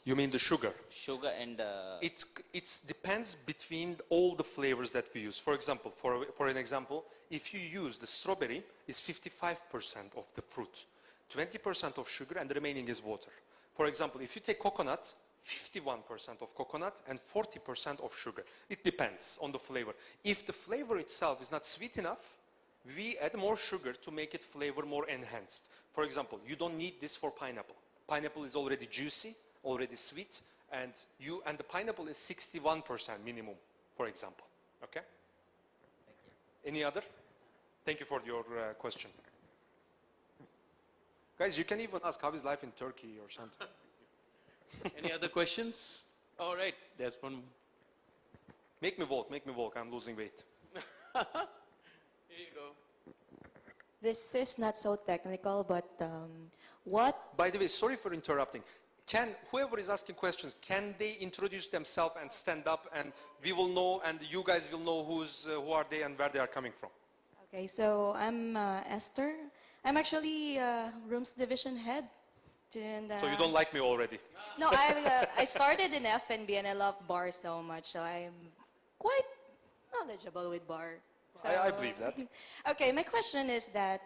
You mean the sugar? Sugar and... It depends between all the flavors that we use. For example, for an example, if you use the strawberry, it's 55% of the fruit, 20% of sugar, and the remaining is water. For example, if you take coconut, 51% of coconut and 40% of sugar. It depends on the flavor. If the flavor itself is not sweet enough, we add more sugar to make it flavor more enhanced. For example, you don't need this for pineapple. Pineapple is already juicy, already sweet, and the pineapple is 61% minimum, for example. Okay? Thank you. Any other? Thank you for your question. Guys, you can even ask how is life in Turkey or something. Any other questions? All right, there's one. Make me walk, I'm losing weight. Here you go. This is not so technical, but what? By the way, sorry for interrupting. Can whoever is asking questions, can they introduce themselves and stand up, and we will know, and you guys will know who are they and where they are coming from? Okay, so I'm Esther. I'm actually rooms division head. And, So you don't like me already? No, I started in F&B and I love bar so much, so I'm quite knowledgeable with bar. So, I believe that. Okay, my question is that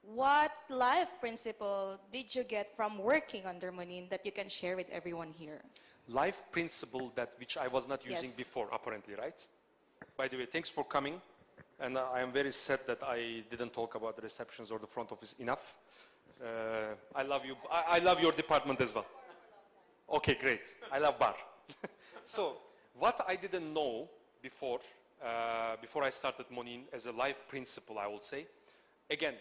what life principle did you get from working under Monin that you can share with everyone here? Life principle which I was not using Yes. before, apparently, right? By the way, thanks for coming. And I am very sad that I didn't talk about the receptions or the front office enough. I love you. I love your department as well. Okay, great. I love bar. So, what I didn't know before I started Monin as a life principle, I would say, again,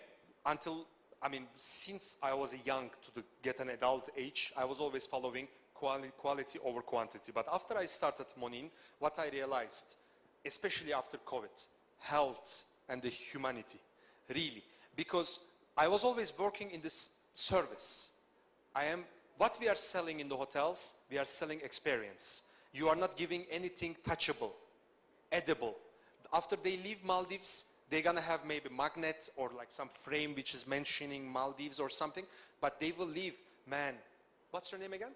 since I was young to get an adult age, I was always following quality over quantity. But after I started Monin, what I realized, especially after COVID, health and the humanity, really, because I was always working in this service. What we are selling in the hotels, we are selling experience. You are not giving anything touchable, edible. After they leave Maldives, they're gonna have maybe magnet or like some frame which is mentioning Maldives or something, but they will leave, man, what's her name again?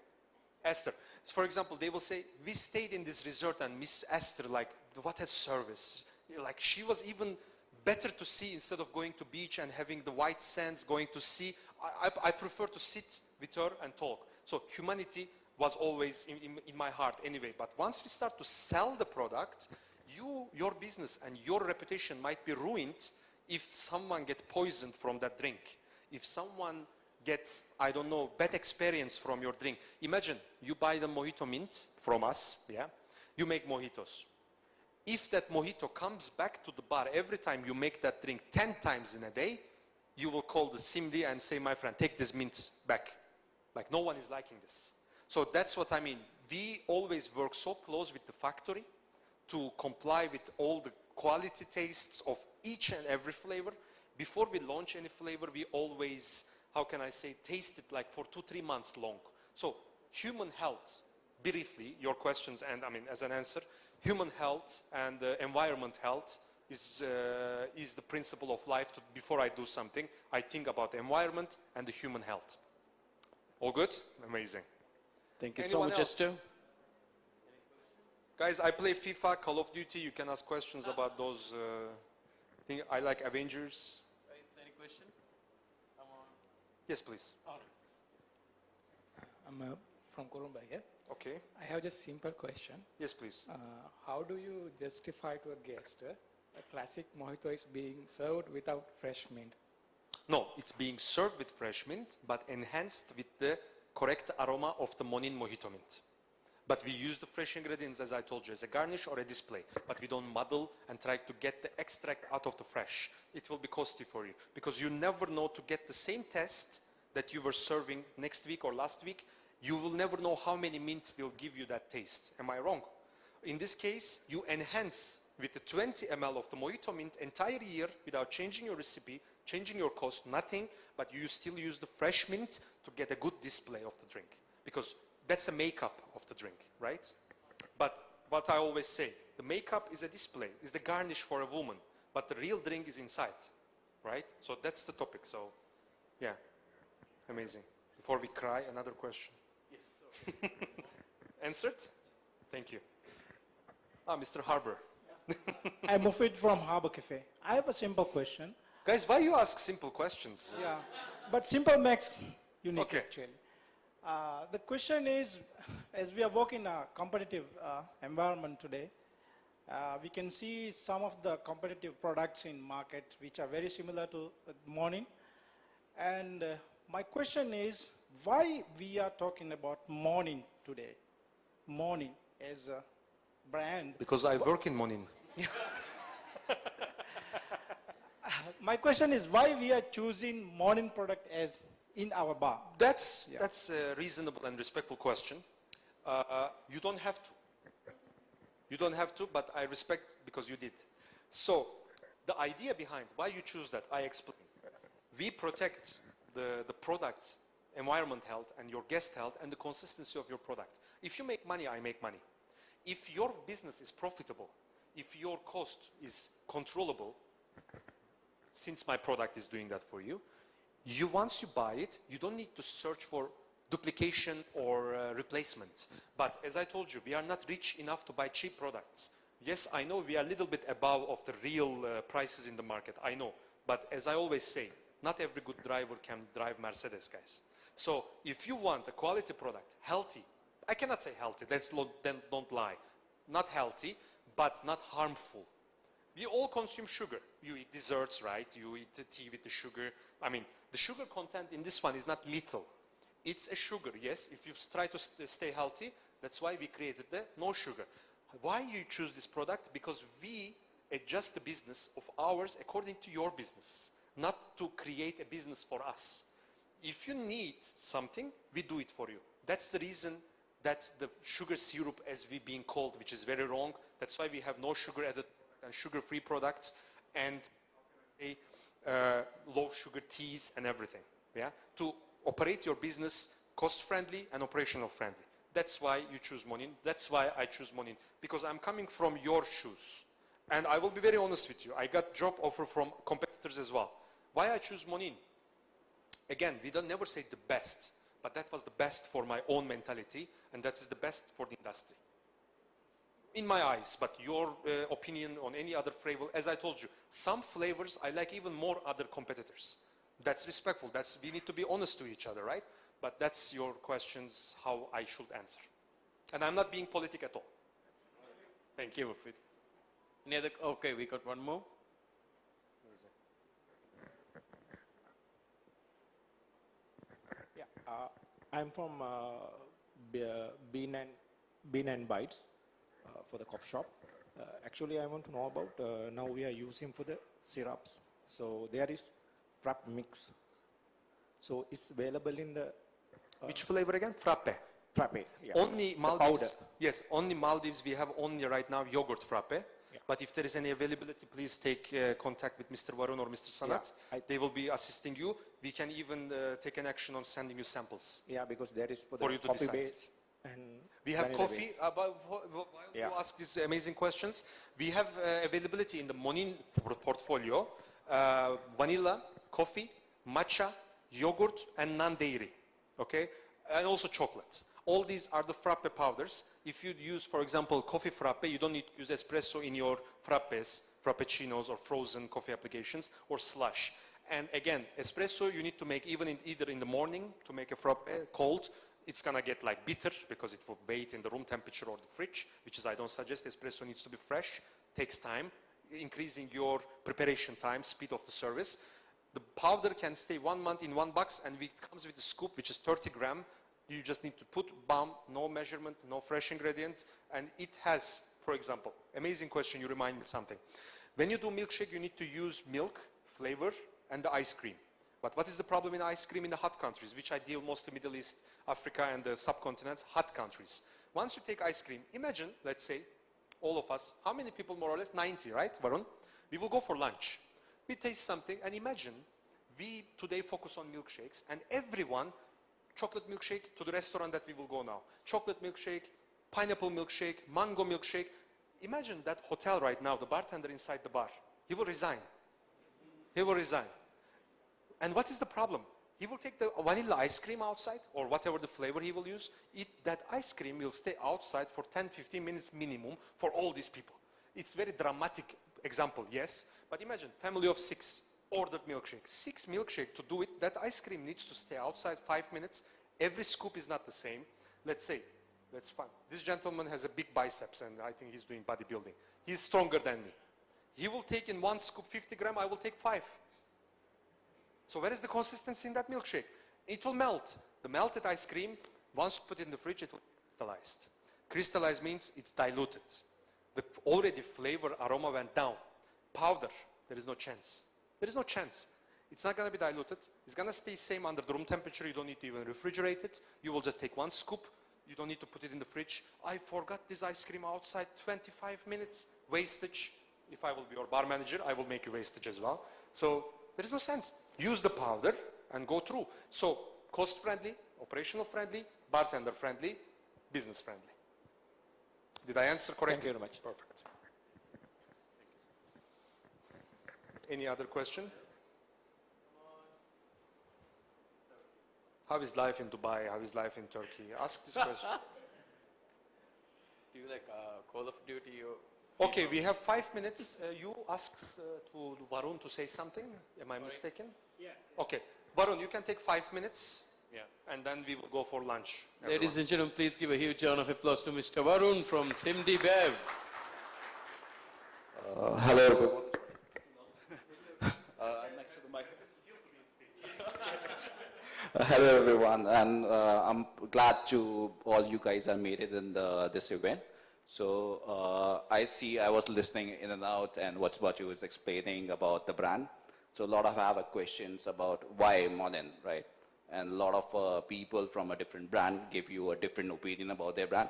Esther. For example, they will say, we stayed in this resort and Miss Esther, like, what a service. Like, she was even better to see instead of going to beach and having the white sands, going to sea. I prefer to sit with her and talk. So humanity was always in my heart anyway. But once we start to sell the product, your business and your reputation might be ruined if someone gets poisoned from that drink. If someone gets, I don't know, bad experience from your drink. Imagine you buy the mojito mint from us, yeah? You make mojitos. If that mojito comes back to the bar every time you make that drink 10 times in a day, you will call the SIMDI and say, my friend, take this mint back. Like, no one is liking this. So that's what I mean. We always work so close with the factory to comply with all the quality tastes of each and every flavor. Before we launch any flavor, we always how can I say, tasted like for 2-3 months long. So human health, briefly, your questions, and I mean, as an answer, human health and environment health is the principle of life. Before I do something, I think about the environment and the human health. All good? Amazing. Thank you Anyone so much, else? Esther. Guys, I play FIFA, Call of Duty. You can ask questions about those things. I like Avengers. Is there any question? Yes, please. All right. I'm from Colombo here. Okay. I have just simple question. Yes, please. How do you justify to a guest a classic mojito is being served without fresh mint? No, it's being served with fresh mint, but enhanced with the correct aroma of the Monin mojito mint. But we use the fresh ingredients, as I told you, as a garnish or a display. But we don't muddle and try to get the extract out of the fresh. It will be costly for you, because you never know, to get the same test that you were serving next week or last week, you will never know how many mint will give you that taste. Am I wrong? In this case, you enhance with the 20 ml of the mojito mint entire year without changing your recipe, changing your cost, nothing, but you still use the fresh mint to get a good display of the drink. Because that's a makeup of the drink, right? But what I always say, the makeup is a display, is the garnish for a woman, but the real drink is inside, right? So that's the topic. So, yeah, amazing. Before we cry, another question. Yes. Answered? Thank you. Mr. Harbour. I'm Mufid from Harbor Cafe. I have a simple question. Guys, why you ask simple questions? Yeah, but simple makes unique Okay. actually. The question is, as we are working in a competitive environment today, we can see some of the competitive products in market which are very similar to Monin. And my question is, why we are talking about Monin today? Monin as a brand. Because I work in Monin. My question is, why we are choosing Monin product as in our bar? That's a reasonable and respectful question. You don't have to. You don't have to, but I respect because you did. So the idea behind why you choose that, I explain. We protect the product, environment health, and your guest health, and the consistency of your product. If you make money, I make money. If your business is profitable, if your cost is controllable, since my product is doing that for you, once you buy it, you don't need to search for duplication or replacement. But as I told you, we are not rich enough to buy cheap products. Yes, I know we are a little bit above of the real prices in the market, I know. But as I always say, not every good driver can drive Mercedes, guys. So if you want a quality product, healthy, I cannot say healthy, then don't lie. Not healthy, but not harmful. We all consume sugar. You eat desserts, right? You eat the tea with the sugar. I mean, the sugar content in this one is not lethal. It's a sugar, yes. If you try to stay healthy, that's why we created the no sugar. Why you choose this product? Because we adjust the business of ours according to your business, not to create a business for us. If you need something, we do it for you. That's the reason that the sugar syrup, as we being called, which is very wrong. That's why we have no sugar added and sugar-free products and low sugar teas and everything. Yeah, to operate your business cost-friendly and operational friendly. That's why you choose Monin. That's why I choose Monin, because I'm coming from your shoes. And I will be very honest with you. I got job offer from competitors as well. Why I choose Monin? Again, we don't never say the best, but that was the best for my own mentality, and that is the best for the industry. In my eyes, but your opinion on any other flavor, as I told you, some flavors I like even more other competitors. That's respectful. We need to be honest to each other, right? But that's your questions, how I should answer. And I'm not being politic at all. Thank you. Any other? Okay, we got one more. Yeah, I'm from Bean and Bites for the coffee shop. Actually, I want to know about now we are using for the syrups. So there is frappe mix. So it's available in the Which flavor again? Frappe. frappe. Yeah. Only The Maldives. powder. Yes, only Maldives. We have only right now yogurt frappe. But if there is any availability, please take contact with Mr. Varun or Mr. Sanat. They will be assisting you. We can even take an action on sending you samples. Yeah, because that is for For the you to coffee decide. base and We have vanilla coffee. base. While you ask these amazing questions, we have availability in the Monin portfolio, vanilla, coffee, matcha, yogurt, and non-dairy, okay? And also chocolate. All these are the frappe powders. If you use, for example, coffee frappe, you don't need to use espresso in your frappes, frappuccinos, or frozen coffee applications, or slush. And again, espresso you need to make either in the morning to make a frappe cold. It's gonna get like bitter because it will wait in the room temperature or the fridge, which is I don't suggest. Espresso needs to be fresh, takes time, increasing your preparation time, speed of the service. The powder can stay 1 month in one box, and it comes with a scoop, which is 30 gram. You just need to put BAM, no measurement, no fresh ingredient, and it has, for example, amazing question, you remind me something. When you do milkshake, you need to use milk, flavor, and the ice cream. But what is the problem in ice cream in the hot countries, which I deal mostly Middle East, Africa, and the subcontinents, hot countries. Once you take ice cream, imagine, let's say, all of us, how many people more or less? 90, right, Varun? We will go for lunch. We taste something, and imagine, we today focus on milkshakes, and everyone, chocolate milkshake to the restaurant that we will go now. Chocolate milkshake, pineapple milkshake, mango milkshake. Imagine that hotel right now, the bartender inside the bar. He will resign. He will resign. And what is the problem? He will take the vanilla ice cream outside, or whatever the flavor he will use. That ice cream will stay outside for 10-15 minutes minimum for all these people. It's very dramatic example, yes. But imagine, family of 6. Ordered milkshake. 6 milkshake to do it, that ice cream needs to stay outside 5 minutes. Every scoop is not the same. Let's say, that's fine. This gentleman has a big biceps and I think he's doing bodybuilding. He's stronger than me. He will take in 1 scoop 50 gram, I will take 5. So where is the consistency in that milkshake? It will melt. The melted ice cream, once you put it in the fridge, it will be crystallized. Crystallized means it's diluted. The already flavor, aroma went down. Powder, there is no chance. There is no chance. It's not going to be diluted. It's going to stay same under the room temperature. You don't need to even refrigerate it. You will just take 1 scoop. You don't need to put it in the fridge. I forgot this ice cream outside 25 minutes. Wastage. If I will be your bar manager, I will make you wastage as well. So there is no sense. Use the powder and go through. So cost friendly, operational friendly, bartender friendly, business friendly. Did I answer correctly? Thank you very much. Perfect. Any other question? How is life in Dubai? How is life in Turkey? Ask this question. Do you like Call of Duty or... Okay, we have 5 minutes. You ask to Varun to say something. Am I mistaken? Yeah. Okay. Varun, you can take 5 minutes. Yeah. And then we will go for lunch. Ladies and gentlemen, please give a huge round of applause to Mr. Varun from SIMDI Bev. Hello everyone. I'm next to the mic. Hello everyone, and I'm glad to all you guys have made it in this event. So I was listening in and out, and what you was explaining about the brand. So a lot of I have questions about why Monin, right? And a lot of people from a different brand give you a different opinion about their brand.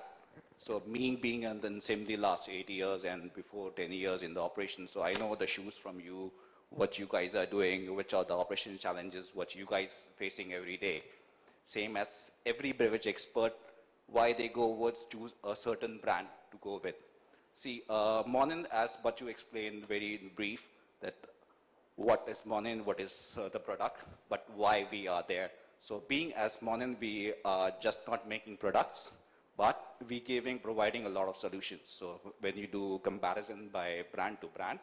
So me being in SIMDI last 8 years and before 10 years in the operation, so I know the shoes from you, what you guys are doing, which are the operation challenges, what you guys facing every day. Same as every beverage expert, why they go towards choose a certain brand to go with. See, Monin, as what you explained very in brief, that what is Monin, what is the product, but why we are there. So being as Monin, we are just not making products, but we providing a lot of solutions. So when you do comparison by brand to brand,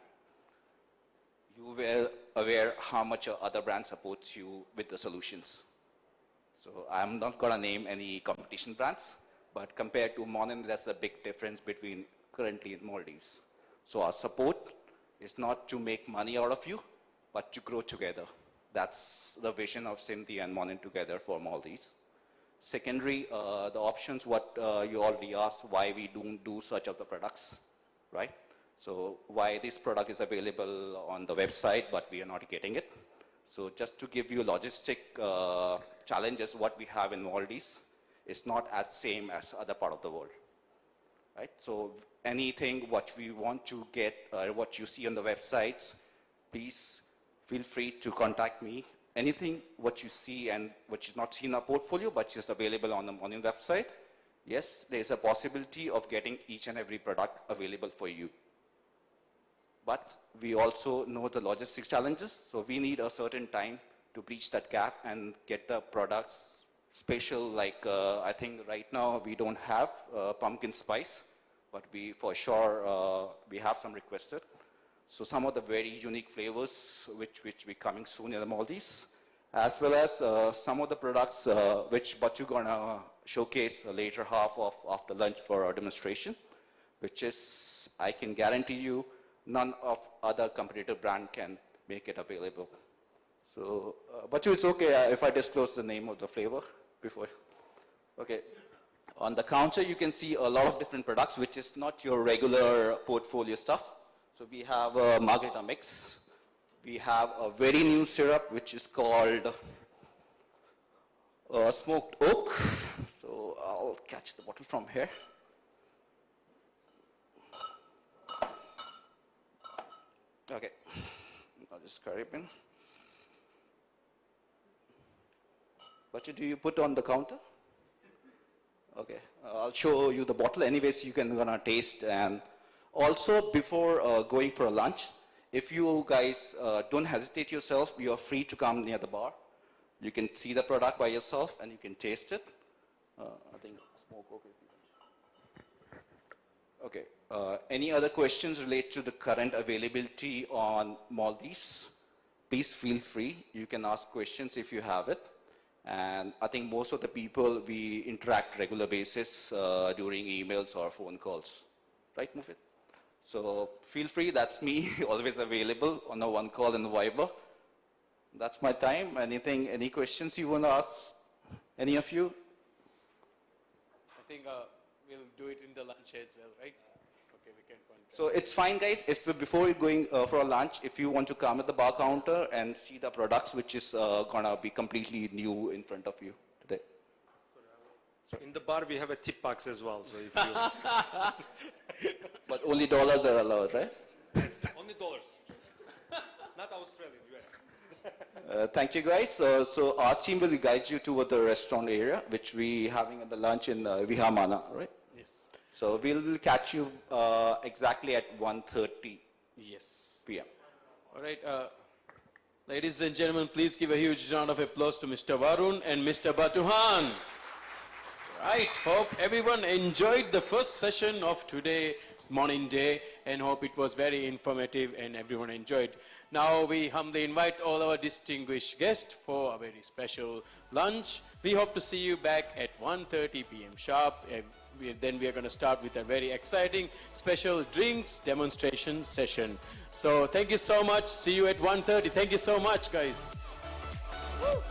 you were aware how much other brand supports you with the solutions. So I'm not gonna name any competition brands, but compared to Monin, there's a big difference between currently in Maldives. So our support is not to make money out of you, but to grow together. That's the vision of SIMDI and Monin together for Maldives. Secondary, the options, what you already asked, why we don't do such of the products, right? So why this product is available on the website, but we are not getting it. So just to give you logistic challenges, what we have in Maldives is not as same as other part of the world. right? So anything what we want to get, what you see on the websites, please feel free to contact me. Anything what you see and what you not see in our portfolio, but is available on the Monin website, yes, there is a possibility of getting each and every product available for you. But we also know the logistics challenges, so we need a certain time to breach that gap and get the products special, like I think right now we don't have pumpkin spice, but we for sure we have some requested. So some of the very unique flavors which be coming soon in the Maldives, as well as some of the products which Batu gonna showcase later half of after lunch for our demonstration, which is, I can guarantee you, none of other competitor brand can make it available. So, Batu, it's okay if I disclose the name of the flavor before? Okay. On the counter, you can see a lot of different products, which is not your regular portfolio stuff. So we have a margarita mix. We have a very new syrup, which is called smoked oak. So I'll catch the bottle from here. Okay, I'll just carry it in. What do you put on the counter? Okay, I'll show you the bottle. Anyways, you can gonna taste. And also, before going for a lunch, if you guys don't hesitate yourself, you are free to come near the bar. You can see the product by yourself and you can taste it. I think smoke okay. Okay. Any other questions related to the current availability on Maldives? Please feel free. You can ask questions if you have it. And I think most of the people, we interact regular basis during emails or phone calls. Right, Mufid? So feel free, that's me, always available on a one call in the Viber. That's my time. Anything, any questions you want to ask? Any of you? I think we'll do it in the lunch as well, right? Okay, we can contact. So it's fine, guys, if before you're going for a lunch, if you want to come at the bar counter and see the products, which is gonna be completely new in front of you today. In the bar, we have a tip box as well. So if you But only dollars are allowed, right? only dollars, not Australian, US. Thank you, guys. So our team will guide you toward the restaurant area, which we having at the lunch in Vihamana, right? Yes. So we'll catch you exactly at 1:30 Yes. p.m. All right. Ladies and gentlemen, please give a huge round of applause to Mr. Varun and Mr. Batuhan. Right. Hope everyone enjoyed the first session of today, Morning Day, and hope it was very informative and everyone enjoyed. Now we humbly invite all our distinguished guests for a very special lunch. We hope to see you back at 1:30 p.m. sharp. Then we are going to start with a very exciting special drinks demonstration session. So thank you so much. See you at 1:30. Thank you so much, guys. Woo.